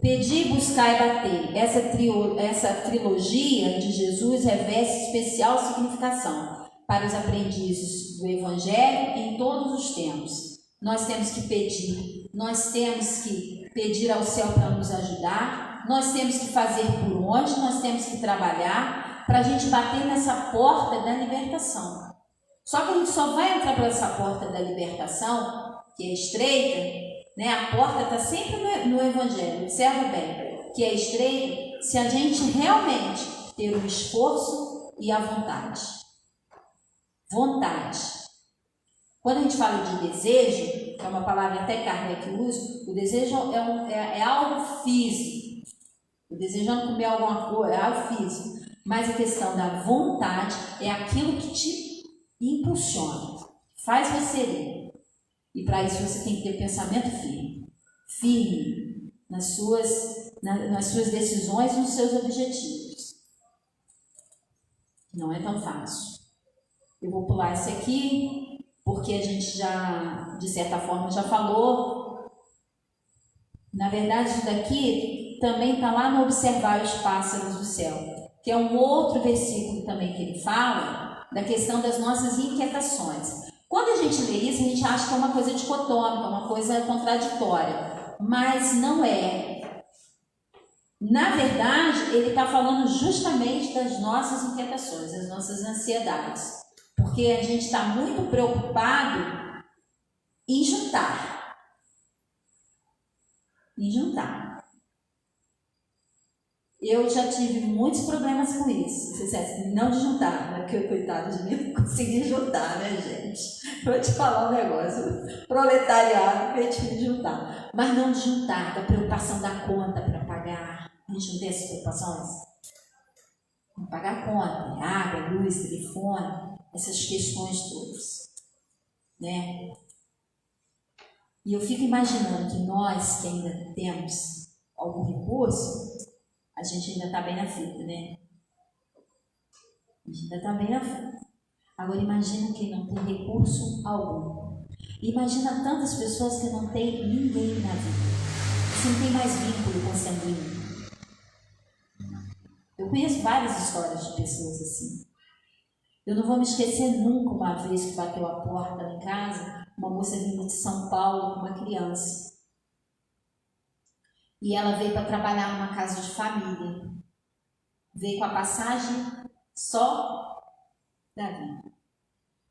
Pedir, buscar e bater. Essa trilogia de Jesus reveste especial significação para os aprendizes do Evangelho em todos os tempos. Nós temos que pedir, nós temos que pedir ao céu para nos ajudar, nós temos que fazer por onde, nós temos que trabalhar para a gente bater nessa porta da libertação. Só que a gente só vai entrar por essa porta da libertação, que é estreita, né? A porta está sempre no Evangelho, observa bem, que é estreita se a gente realmente ter o esforço e a vontade. Vontade. Quando a gente fala de desejo, que é uma palavra até Kardec usa, o desejo é algo físico. O desejando comer alguma coisa é algo físico. Mas a questão da vontade é aquilo que te impulsiona, faz você ir. E para isso você tem que ter pensamento firme. Firme nas suas decisões e nos seus objetivos. Não é tão fácil. Eu vou pular isso aqui, porque a gente já, de certa forma, já falou. Na verdade, isso daqui também está lá no Observar os Pássaros do Céu, que é um outro versículo também que ele fala da questão das nossas inquietações. Quando a gente lê isso, a gente acha que é uma coisa dicotômica, uma coisa contraditória, mas não é. Na verdade, ele está falando justamente das nossas inquietações, das nossas ansiedades, porque a gente está muito preocupado em juntar. Eu já tive muitos problemas com isso. Não de juntar, né? Porque coitado de mim não consegui juntar, né, gente? Vou te falar um negócio. Proletariado, eu tive de juntar. Mas não de juntar, da preocupação da conta para pagar. A gente não tem essas preocupações? Não pagar a conta, água, luz, telefone, essas questões todas, né? E eu fico imaginando que nós, que ainda temos algum recurso, a gente ainda está bem na fita, né? A gente ainda está bem na fita. Agora imagina quem não tem recurso algum. Imagina tantas pessoas que não tem ninguém na vida. Você não tem mais vínculo consanguíneo. Eu conheço várias histórias de pessoas assim. Eu não vou me esquecer nunca uma vez que bateu a porta lá em casa, uma moça vinda de São Paulo com uma criança. E ela veio para trabalhar numa casa de família. Veio com a passagem só da vida.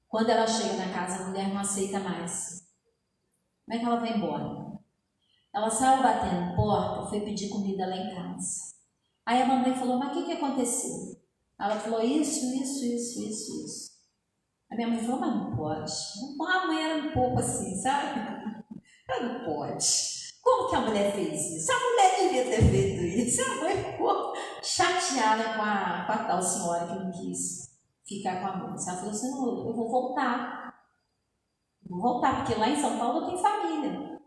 Quando ela chega na casa, a mulher não aceita mais. Como é que ela vai embora? Ela saiu batendo porta, foi pedir comida lá em casa. Aí a mamãe falou, mas o que aconteceu? Ela falou, isso. A minha mãe falou, mas não pode. A mãe era um pouco assim, sabe? Ela não pode. Como que a mulher fez isso? A mulher devia ter feito isso. A mãe ficou chateada com a tal senhora que não quis ficar com a moça. Ela falou assim, não, eu vou voltar. Porque lá em São Paulo eu tenho família.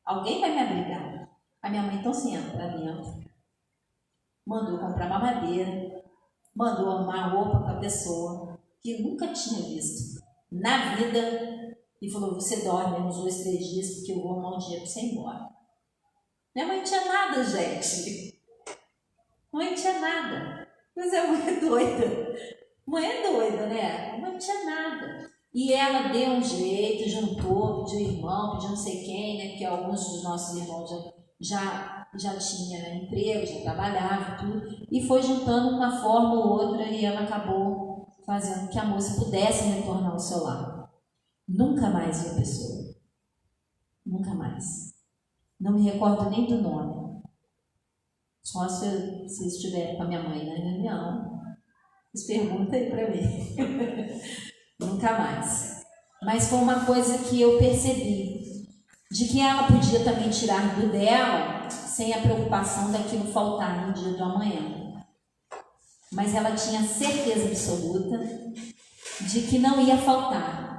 Alguém vai me abrigar. A minha mãe então se entra lá dentro. Mandou comprar mamadeira. Mandou arrumar roupa para a pessoa que nunca tinha visto na vida e falou, você dorme uns 2, 3 dias porque eu vou arrumar um dinheiro para você ir embora. Minha mãe não tinha nada, gente. Mãe não tinha nada. Mas a mãe é doida. Mãe é doida, né? A mãe não tinha nada. E ela deu um jeito, juntou, pediu irmão, pediu não sei quem, né? Porque alguns dos nossos irmãos já tinha, né, emprego, já trabalhava, tudo. E foi juntando uma forma ou outra e ela acabou fazendo que a moça pudesse retornar ao seu lar. Nunca mais vi a pessoa. Nunca mais. Não me recordo nem do nome. Só se estiver com a minha mãe na reunião, vocês perguntam aí para mim. Nunca mais. Mas foi uma coisa que eu percebi, de que ela podia também tirar do dela, sem a preocupação daquilo faltar no dia do amanhã. Mas ela tinha certeza absoluta de que não ia faltar.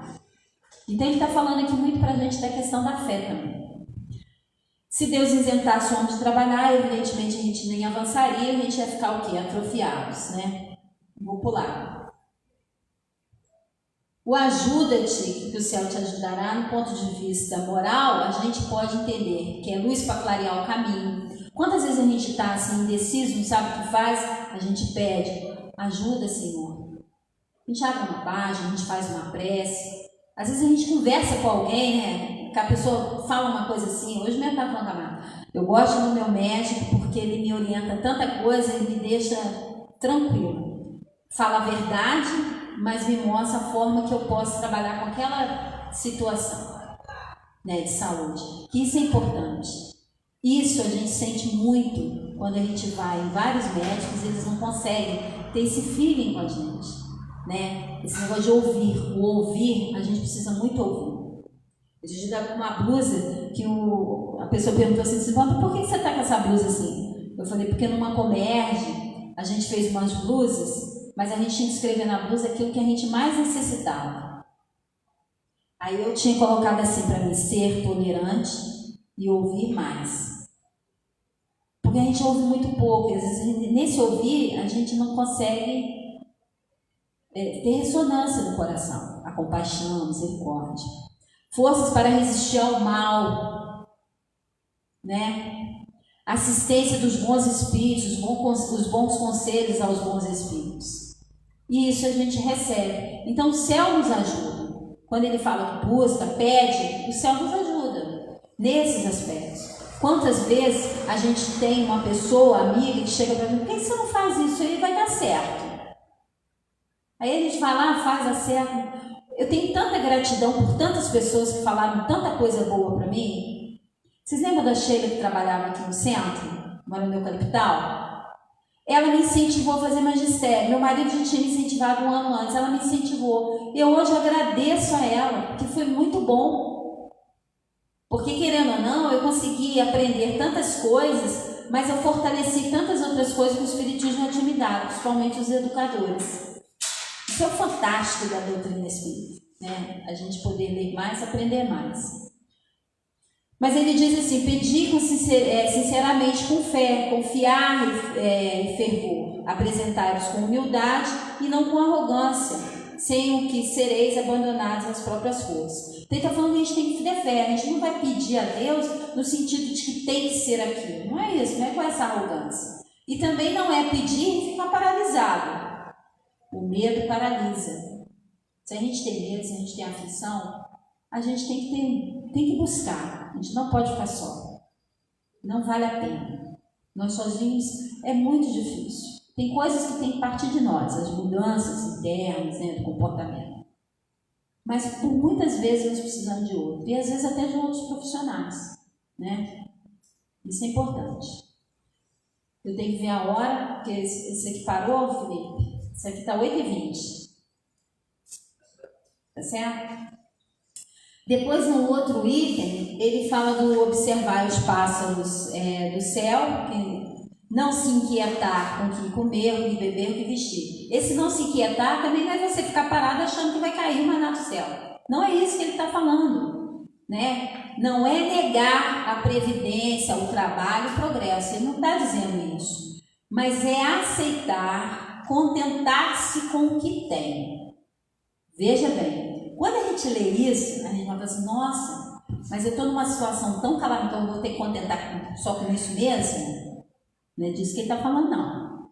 Então ele está falando aqui muito para a gente da questão da fé também. Se Deus isentasse o homem de trabalhar, evidentemente a gente nem avançaria, a gente ia ficar o quê? Atrofiados, né? Vou pular. O ajuda-te, que o céu te ajudará, no ponto de vista moral, a gente pode entender que é luz para clarear o caminho. Quantas vezes a gente está assim, indeciso, não sabe o que faz? A gente pede, ajuda, Senhor. A gente abre uma página, a gente faz uma prece. Às vezes a gente conversa com alguém, né? Que a pessoa fala uma coisa assim, hoje mesmo está falando, camarada, eu gosto do meu médico porque ele me orienta tanta coisa, ele me deixa tranquilo. Fala a verdade, mas me mostra a forma que eu posso trabalhar com aquela situação, né, de saúde. Que isso é importante. Isso a gente sente muito quando a gente vai em vários médicos, eles não conseguem ter esse feeling com a gente, né? Esse negócio de ouvir. O ouvir, a gente precisa muito ouvir. A gente dá uma blusa que a pessoa perguntou assim, por que você está com essa blusa assim? Eu falei, porque numa Comerge a gente fez umas blusas, mas a gente tinha que escrever na blusa aquilo que a gente mais necessitava. Aí eu tinha colocado assim para mim, ser tolerante e ouvir mais. Porque a gente ouve muito pouco, às vezes nesse ouvir a gente não consegue ter ressonância no coração, a compaixão, a misericórdia. Forças para resistir ao mal, né? Assistência dos bons espíritos, os bons conselhos aos bons espíritos. E isso a gente recebe. Então o céu nos ajuda. Quando ele fala que busca, pede, o céu nos ajuda nesses aspectos. Quantas vezes a gente tem uma pessoa, amiga, que chega para mim, por que você não faz isso aí? Vai dar certo. Aí a gente vai lá, faz, dá certo. Eu tenho tanta gratidão por tantas pessoas que falaram tanta coisa boa para mim. Vocês lembram da Sheila que trabalhava aqui no centro, mora no Eucaliptal? Ela me incentivou a fazer magistério. Meu marido já tinha me incentivado um ano antes, ela me incentivou. Eu hoje agradeço a ela, porque foi muito bom. Porque, querendo ou não, eu consegui aprender tantas coisas, mas eu fortaleci tantas outras coisas que o Espiritismo já tinha me dado, principalmente os educadores. Isso é o fantástico da doutrina espírita, né? A gente poder ler mais, aprender mais. Mas ele diz assim, pedir sinceramente com fé, confiar e fervor, apresentar-os com humildade e não com arrogância, sem o que sereis abandonados às próprias forças. Então ele está falando que a gente tem que ter fé, a gente não vai pedir a Deus no sentido de que tem que ser aquilo, não é isso, não é com essa arrogância. E também não é pedir e ficar paralisado. O medo paralisa. Se a gente tem medo, se a gente tem aflição, a gente tem que buscar. A gente não pode ficar só. Não vale a pena. Nós sozinhos é muito difícil. Tem coisas que tem que partir de nós, as mudanças internas, né, do comportamento. Mas por muitas vezes nós precisamos de outro. E às vezes até de outros profissionais, né? Isso é importante. Eu tenho que ver a hora, porque esse aqui parou, Felipe? Isso aqui está 8h20. Tá certo? Depois, no outro item, ele fala do observar os pássaros do céu, que não se inquietar com o que comer, o que beber, o que vestir. Esse não se inquietar também não é você ficar parado achando que vai cair o maná do céu. Não é isso que ele está falando, né? Não é negar a previdência, o trabalho, o progresso. Ele não está dizendo isso. Mas é aceitar, contentar-se com o que tem. Veja bem, Quando a gente lê isso, a gente vai falar assim, nossa, mas eu estou numa situação tão calamitosa, então eu vou ter que contentar só com isso mesmo? Não é disso que ele está falando, não.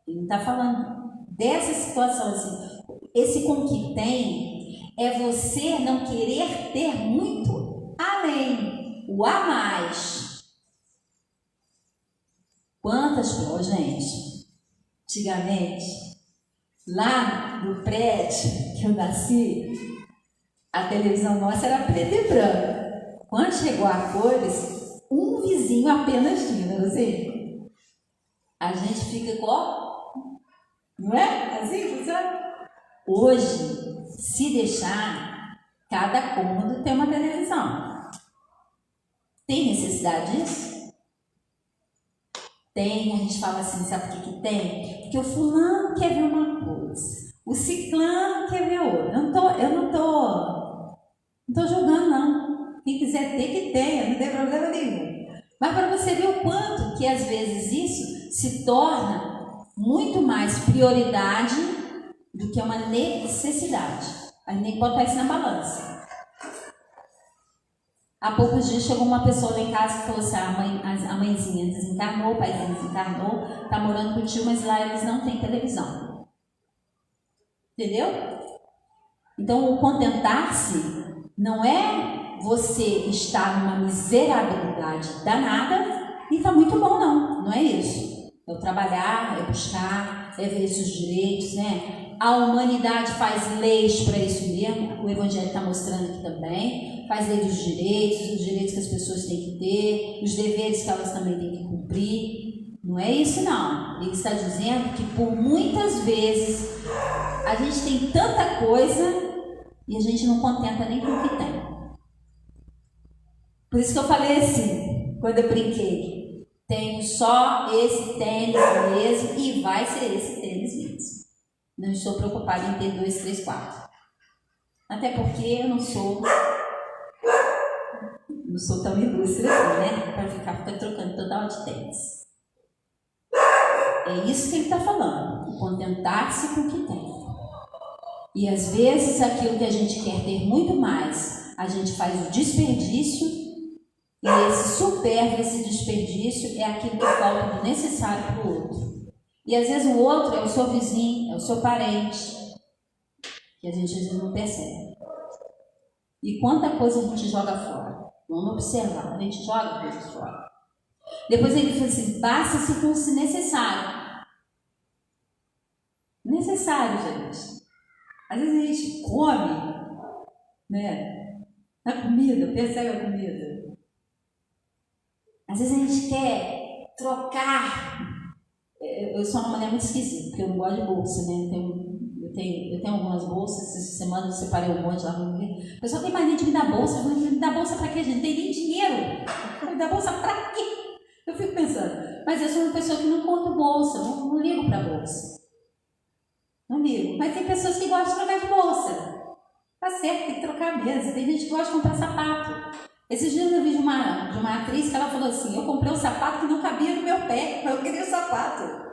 Ele não está falando dessa situação assim. Esse com que tem é você não querer ter muito além, o a mais. Quantas pessoas, gente, antigamente, lá no prédio que eu nasci, a televisão nossa era preta e branca. Quando chegou a cores, um vizinho apenas tinha, não é assim? A gente fica com, não é? Assim, funciona? Hoje, se deixar, cada cômodo tem uma televisão. Tem necessidade disso? Tem, a gente fala assim, sabe o que tem? Porque o fulano quer ver uma coisa, o ciclano quer ver outra. Eu não tô julgando, não. Quem quiser ter, que tenha, não tem problema nenhum. Mas para você ver o quanto que às vezes isso se torna muito mais prioridade do que uma necessidade. A gente tem que botar isso na balança. Há poucos dias chegou uma pessoa lá em casa que falou assim, a mãezinha desencarnou, o paizinho desencarnou, está morando com o tio, mas lá eles não têm televisão. Entendeu? Então o contentar-se não é você estar numa miserabilidade danada e está muito bom, não é isso. É o trabalhar, é buscar, é ver seus direitos, né? A humanidade faz leis para isso mesmo, o Evangelho está mostrando aqui também, faz lei dos direitos, os direitos que as pessoas têm que ter, os deveres que elas também têm que cumprir. Não é isso, não. Ele está dizendo que por muitas vezes a gente tem tanta coisa e a gente não contenta nem com o que tem. Por isso que eu falei assim, quando eu brinquei, tenho só esse tênis mesmo e vai ser esse tênis mesmo. Não estou preocupada em ter 2, 3, 4. Até porque eu não sou tão ilustre assim, né? Para ficar trocando toda hora de tênis. É isso que ele está falando. Contentar-se com o que tem. E às vezes aquilo que a gente quer ter muito mais, a gente faz o desperdício. E esse desperdício é aquilo que falta do necessário para o outro. E às vezes o outro é o seu vizinho, é o seu parente, que a gente às vezes não percebe. E quanta coisa a gente joga fora. Vamos observar, a gente joga coisas fora. Depois ele fala assim, basta-se com o necessário. Necessário, gente. Às vezes a gente come, né? A comida, percebe a comida. Às vezes a gente quer trocar. Eu sou uma mulher muito esquisita, porque eu não gosto de bolsa, né? Eu tenho algumas bolsas, essa semana eu separei um monte lá no meio. O pessoal tem mania de me dar bolsa. Eu falo, me dá bolsa pra quê, gente? Não tem nem dinheiro. Me dá bolsa pra quê? Eu fico pensando, mas eu sou uma pessoa que não conto bolsa, não ligo pra bolsa. Não ligo. Mas tem pessoas que gostam de trocar de bolsa. Tá certo, tem que trocar mesmo. Tem gente que gosta de comprar sapato. Esses dias eu vi de uma atriz que ela falou assim, eu comprei um sapato que não cabia no meu pé, mas eu queria o sapato.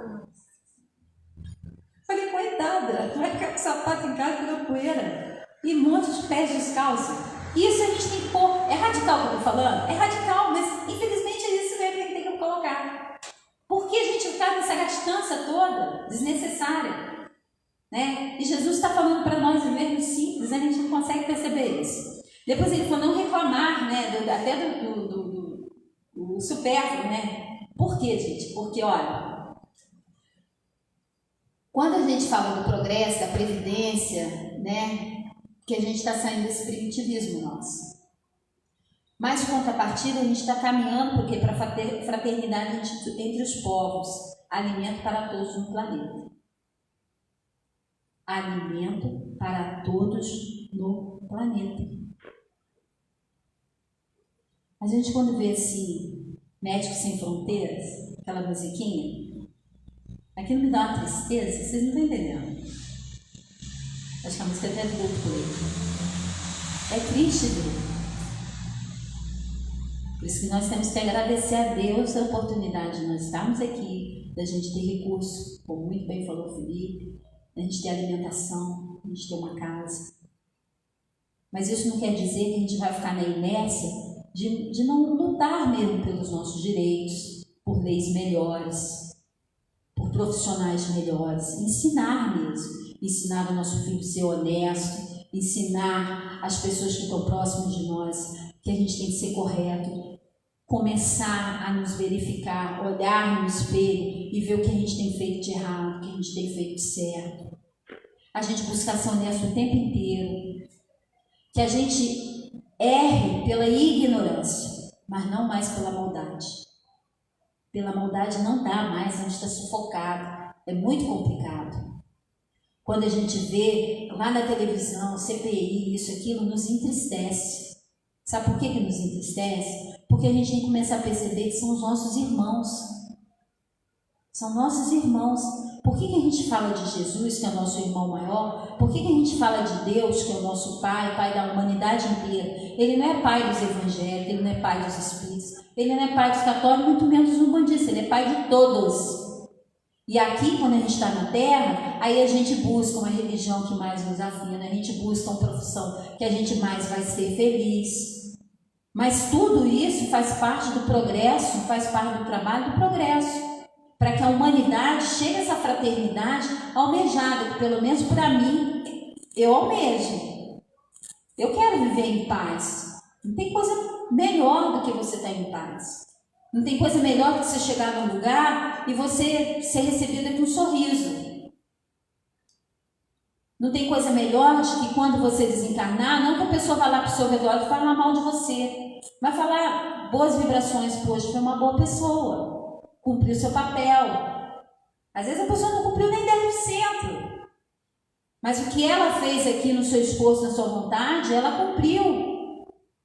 Falei, coitada, vai ficar com o sapato em casa com poeira. E um monte de pés descalços. Isso a gente tem que pôr. É radical o que eu estou falando? É radical, mas infelizmente é isso mesmo que tem que colocar. Por que a gente ficar nessa gastança toda, desnecessária? Né? E Jesus está falando para nós vivermos simples, a gente não consegue perceber isso. Depois ele falou não reclamar, né, até do supérfluo, né? Por quê, gente? Porque, olha, quando a gente fala do progresso, da previdência, né, que a gente está saindo desse primitivismo nosso. Mas, de contrapartida, a gente está caminhando porque para a fraternidade entre os povos, alimento para todos no planeta. Alimento para todos no planeta. A gente, quando vê esse Médicos Sem Fronteiras, aquela musiquinha, aquilo me dá uma tristeza, vocês não estão entendendo. Acho que a música até é do Coldplay. É triste ver. Por isso que nós temos que agradecer a Deus a oportunidade de nós estarmos aqui, da gente ter recurso, como muito bem falou o Felipe, da gente ter alimentação, da gente ter uma casa. Mas isso não quer dizer que a gente vai ficar na inércia de não lutar mesmo pelos nossos direitos, por leis melhores, por profissionais melhores, ensinar mesmo, ensinar o nosso filho a ser honesto, ensinar as pessoas que estão próximas de nós que a gente tem que ser correto, começar a nos verificar, olhar no espelho e ver o que a gente tem feito de errado, o que a gente tem feito de certo. A gente buscar ser honesto o tempo inteiro, que a gente erre pela ignorância, mas não mais pela maldade. Pela maldade não dá mais, a gente está sufocado, é muito complicado. Quando a gente vê lá na televisão, CPI, isso, aquilo, nos entristece. Sabe por que nos entristece? Porque a gente tem que começar a perceber que são os nossos irmãos. São nossos irmãos. Por que a gente fala de Jesus, que é o nosso irmão maior? Por que a gente fala de Deus, que é o nosso Pai, Pai da humanidade inteira? Ele não é Pai dos evangélicos, Ele não é Pai dos espíritos, Ele não é Pai dos católicos, muito menos dos umbandistas, Ele é Pai de todos. E aqui, quando a gente está na Terra, aí a gente busca uma religião que mais nos afina, a gente busca uma profissão que a gente mais vai ser feliz. Mas tudo isso faz parte do progresso, faz parte do trabalho do progresso, para que a humanidade chegue a essa fraternidade almejada, que pelo menos para mim, eu almejo. Eu quero viver em paz. Não tem coisa melhor do que você estar em paz. Não tem coisa melhor do que você chegar num lugar e você ser recebida com um sorriso. Não tem coisa melhor de que quando você desencarnar, não que a pessoa vá lá para o seu redor e falar mal de você. Vai falar boas vibrações, poxa, foi uma boa pessoa, cumpriu seu papel. Às vezes a pessoa não cumpriu nem 10%. Mas o que ela fez aqui no seu esforço, na sua vontade, ela cumpriu.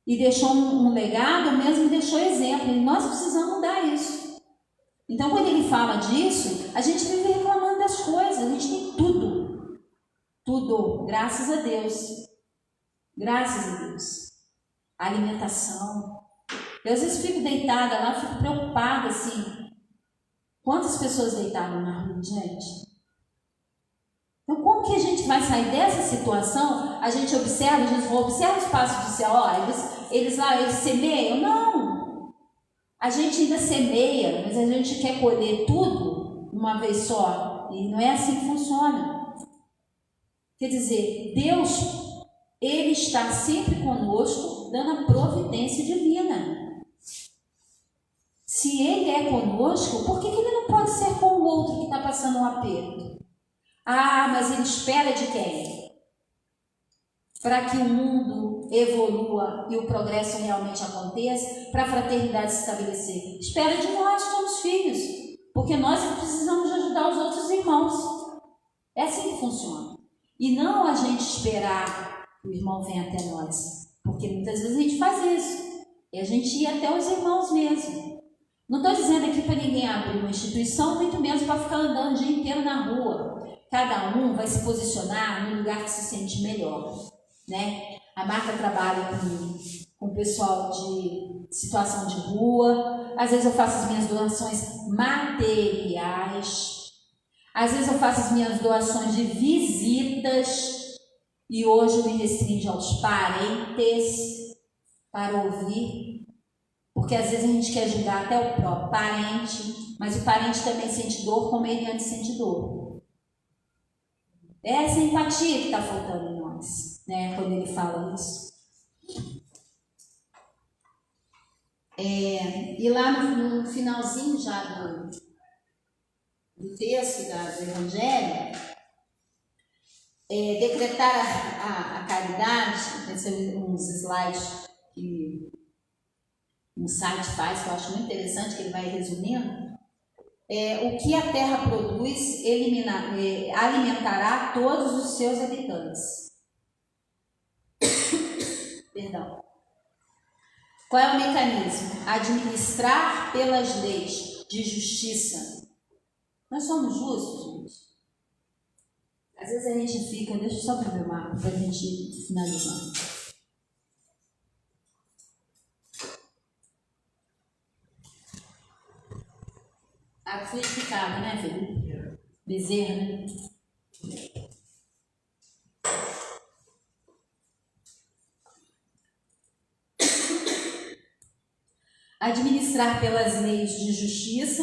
E deixou um legado, mesmo deixou exemplo. E nós precisamos mudar isso. Então, quando ele fala disso, a gente vive reclamando das coisas. A gente tem tudo. Tudo. Graças a Deus. Graças a Deus. A alimentação. Eu às vezes fico deitada lá, fico preocupada assim. Quantas pessoas deitaram na rua, gente? Então, como que a gente vai sair dessa situação? A gente observa, observa os passos do céu, ó, eles semeiam? Não! A gente ainda semeia, mas a gente quer colher tudo uma vez só. E não é assim que funciona. Quer dizer, Deus, Ele está sempre conosco, dando a providência divina. Se Ele é conosco, por que Ele não pode ser com o outro que está passando um aperto? Ah, mas Ele espera de quem? Para que o mundo evolua e o progresso realmente aconteça, para a fraternidade se estabelecer. Espera de nós, somos filhos, porque nós precisamos de ajudar os outros irmãos. É assim que funciona. E não a gente esperar que o irmão venha até nós, porque muitas vezes a gente faz isso, e a gente ia até os irmãos mesmo. Não estou dizendo aqui para ninguém abrir uma instituição, muito menos para ficar andando o dia inteiro na rua. Cada um vai se posicionar no lugar que se sente melhor, né? A Marta trabalha com o pessoal de situação de rua. Às vezes eu faço as minhas doações materiais. Às vezes eu faço as minhas doações de visitas. E hoje eu me restringo aos parentes para ouvir. Porque às vezes a gente quer ajudar até o próprio parente, mas o parente também sente dor como ele antes sente dor. É essa empatia que está faltando em nós, né, quando ele fala isso. E lá no finalzinho já do texto do Evangelho, decretar a caridade, esses uns slides que um site faz, que eu acho muito interessante, que ele vai resumindo. O que a terra produz alimentará todos os seus habitantes. Perdão. Qual é o mecanismo? Administrar pelas leis de justiça. Nós somos justos, gente? Às vezes a gente fica, deixa eu só para ver o mapa, para a gente ir finalizando. Fluidificada, né, Felipe? Bezerra, né? Administrar pelas leis de justiça,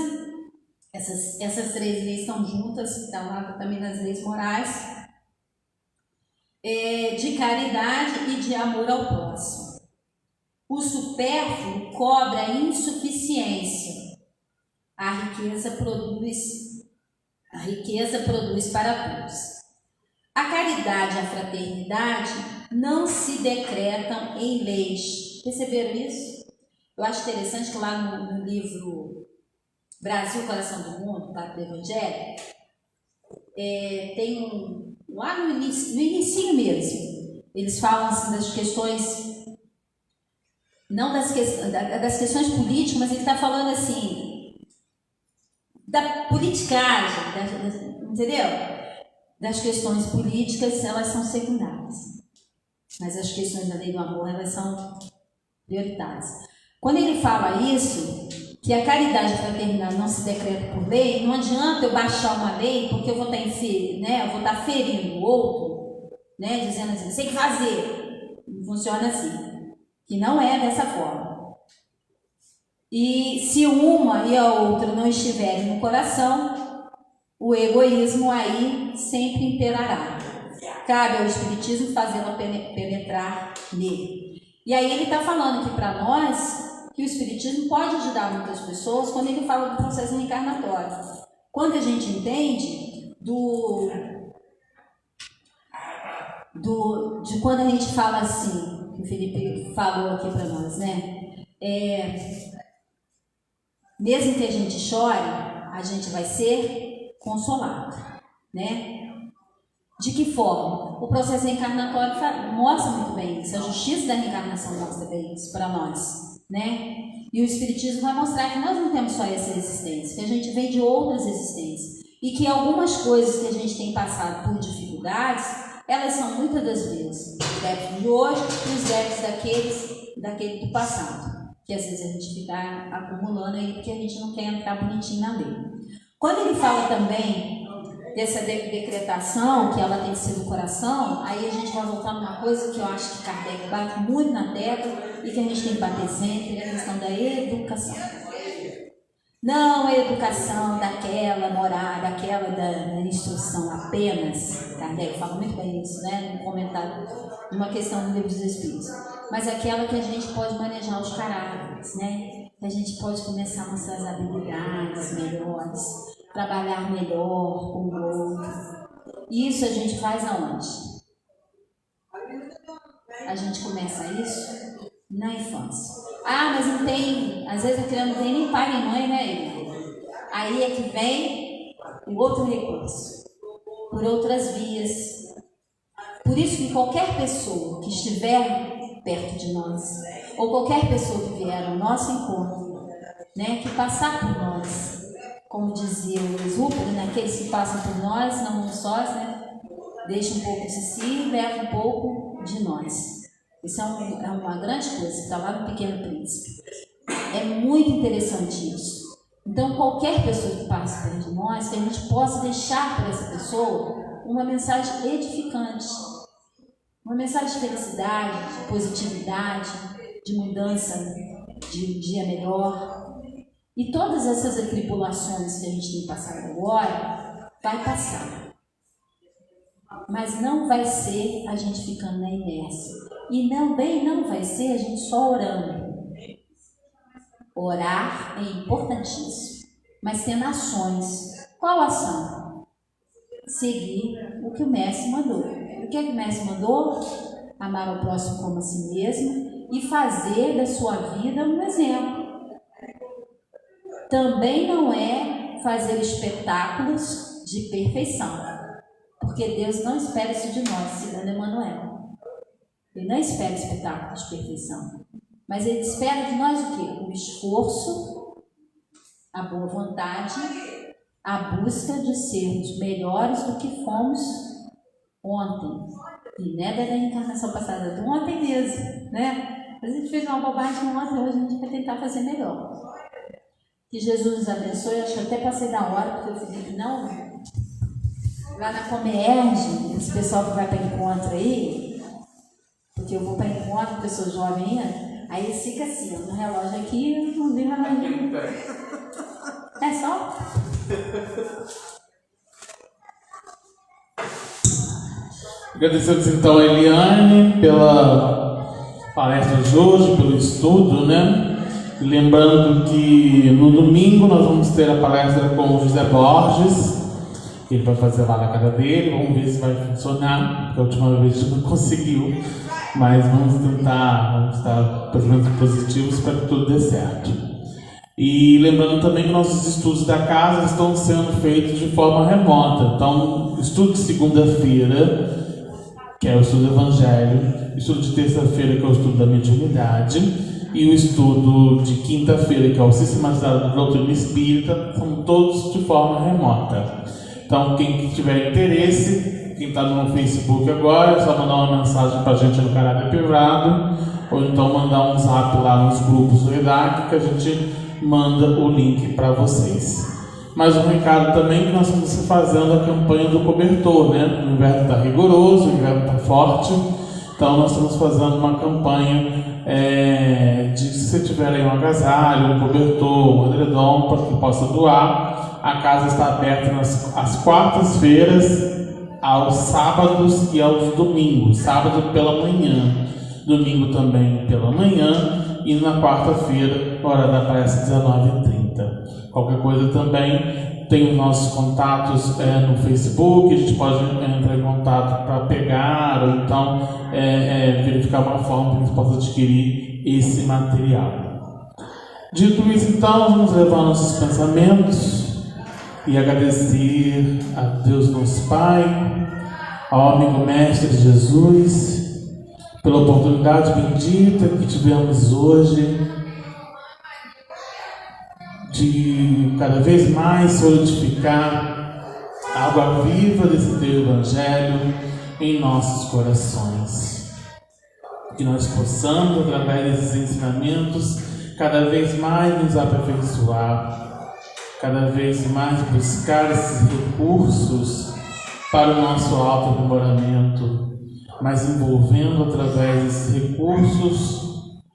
essas 3 leis estão juntas, estão lá também nas leis morais, de caridade e de amor ao próximo. O supérfluo cobre a insuficiência. A riqueza produz para todos. A caridade e a fraternidade não se decretam em leis. Perceberam isso? Eu acho interessante que lá no livro Brasil, Coração do Mundo, Pacto do Evangelho, tem lá no início mesmo, eles falam assim, das questões, não das questões políticas, mas ele está falando assim, da politicagem, entendeu? Das questões políticas, elas são secundárias, mas as questões da lei do amor, elas são prioritárias. Quando ele fala isso, que a caridade e a fraternidade não se decreta por lei, não adianta eu baixar uma lei porque eu vou estar ferindo o outro, né, dizendo assim, você tem que fazer. Não funciona assim, que não é dessa forma. E se uma e a outra não estiverem no coração, o egoísmo aí sempre imperará. Cabe ao Espiritismo fazê-la penetrar nele. E aí ele está falando aqui para nós que o Espiritismo pode ajudar muitas pessoas quando ele fala do processo reencarnatório. Quando a gente entende de quando a gente fala assim, que o Felipe falou aqui para nós, né? Mesmo que a gente chore, a gente vai ser consolado, né? De que forma? O processo reencarnatório mostra muito bem isso, a justiça da reencarnação mostra bem isso para nós, né? E o Espiritismo vai mostrar que nós não temos só essa existência, que a gente vem de outras existências e que algumas coisas que a gente tem passado por dificuldades, elas são muitas das vezes os débitos de hoje e os débitos daquele do passado, que às vezes a gente fica acumulando aí porque a gente não quer entrar bonitinho na lei. Quando ele fala também dessa decretação, que ela tem que ser do coração, aí a gente vai voltar numa coisa que eu acho que Kardec bate muito na tecla e que a gente tem que bater sempre, é a questão da educação. Não a educação daquela moral, daquela da instrução apenas, Kardec fala muito bem isso, né, no comentário de uma questão do Livro dos Espíritos, mas aquela que a gente pode manejar os caráteres, né, que a gente pode começar a mostrar as habilidades melhores, trabalhar melhor com o outro. Isso a gente faz aonde? A gente começa isso na infância. Ah, mas não tem, às vezes a criança não tem nem pai nem mãe, né, Igor? Aí é que vem o outro recurso, por outras vias. Por isso que qualquer pessoa que estiver perto de nós, ou qualquer pessoa que vier ao nosso encontro, né, que passar por nós, como dizia o Exúpero, né, aqueles que passam por nós, não vamos sós, né, deixa um pouco de si e leva um pouco de nós. Isso é uma grande coisa, está lá no Pequeno Príncipe. É muito interessante isso. Então, qualquer pessoa que passe perto de nós, que a gente possa deixar para essa pessoa uma mensagem edificante, uma mensagem de felicidade, de positividade, de mudança, de um dia melhor. E todas essas atribulações que a gente tem passado agora, vai passar. Mas não vai ser a gente ficando na inércia. E também não vai ser a gente só orando. Orar é importantíssimo, mas tendo ações. Qual ação? Seguir o que o Mestre mandou. O que é que o Mestre mandou? Amar ao próximo como a si mesmo e fazer da sua vida um exemplo. Também não é fazer espetáculos de perfeição, porque Deus não espera isso de nós, segundo Emmanuel. Ele não espera espetáculos de perfeição, mas Ele espera de nós o quê? O esforço, a boa vontade, a busca de sermos melhores do que fomos ontem. E não é da reencarnação passada, de ontem mesmo, né? A gente fez uma bobagem ontem, hoje a gente vai tentar fazer melhor. Que Jesus nos abençoe. Eu acho que até passei da hora, porque o Felipe não. Lá na Comerge, esse pessoal que vai para encontro aí, porque eu vou para encontro, pessoa jovem ainda, Aí fica assim, ó, no relógio aqui, não vi relógio. É só? Agradecemos então a Eliane pela palestra de hoje, pelo estudo, né? Lembrando que no domingo nós vamos ter a palestra com o José Borges. Ele vai fazer lá na casa dele, vamos ver se vai funcionar, porque a última vez a gente não conseguiu, mas vamos estar pelo menos positivos para que tudo dê certo. E lembrando também que nossos estudos da casa estão sendo feitos de forma remota. Então, o estudo de segunda-feira, que é o estudo do Evangelho, o estudo de terça-feira, que é o estudo da mediunidade, e o estudo de quinta-feira, que é o sistematizado da doutrina espírita, são todos de forma remota. Então, quem tiver interesse, quem está no Facebook agora, é só mandar uma mensagem para a gente no caráter privado, ou então mandar um zap lá nos grupos do EDAC, que a gente manda o link para vocês. Mais um recado também, que nós estamos fazendo a campanha do cobertor, né? O inverno está rigoroso, o inverno está forte, então nós estamos fazendo uma campanha de, se você tiver aí um agasalho, um cobertor, um edredom, para que possa doar. A casa está aberta às quartas-feiras, aos sábados e aos domingos. Sábado pela manhã, domingo também pela manhã, e na quarta-feira, hora da prece, 19h30. Qualquer coisa também, tem os nossos contatos no Facebook, a gente pode entrar em contato para pegar, ou então verificar uma forma que a gente possa adquirir esse material. Dito isso, então, vamos levar nossos pensamentos e agradecer a Deus nosso Pai, ao amigo Mestre Jesus, pela oportunidade bendita que tivemos hoje de cada vez mais solidificar a água viva desse teu Evangelho em nossos corações. Que nós possamos, através desses ensinamentos, cada vez mais nos aperfeiçoar, cada vez mais buscar esses recursos para o nosso autoaprimoramento, mas envolvendo através desses recursos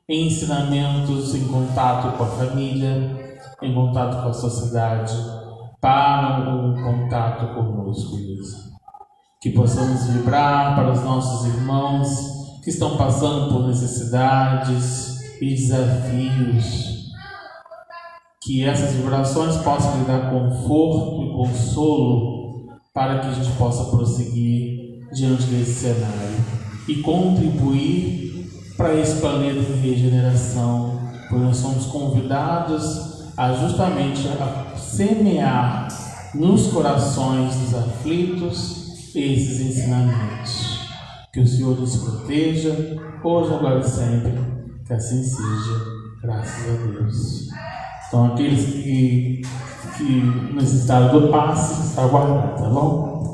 em ensinamentos em contato com a família, em contato com a sociedade, para o contato conosco, Deus. Que possamos vibrar para os nossos irmãos que estão passando por necessidades e desafios. Que essas vibrações possam lhe dar conforto e consolo para que a gente possa prosseguir diante desse cenário e contribuir para esse planeta de regeneração, pois nós somos convidados a justamente a semear nos corações dos aflitos esses ensinamentos. Que o Senhor nos proteja, hoje, agora e sempre, que assim seja, graças a Deus. Então, aqueles que necessitaram do passe, está guardado, tá bom?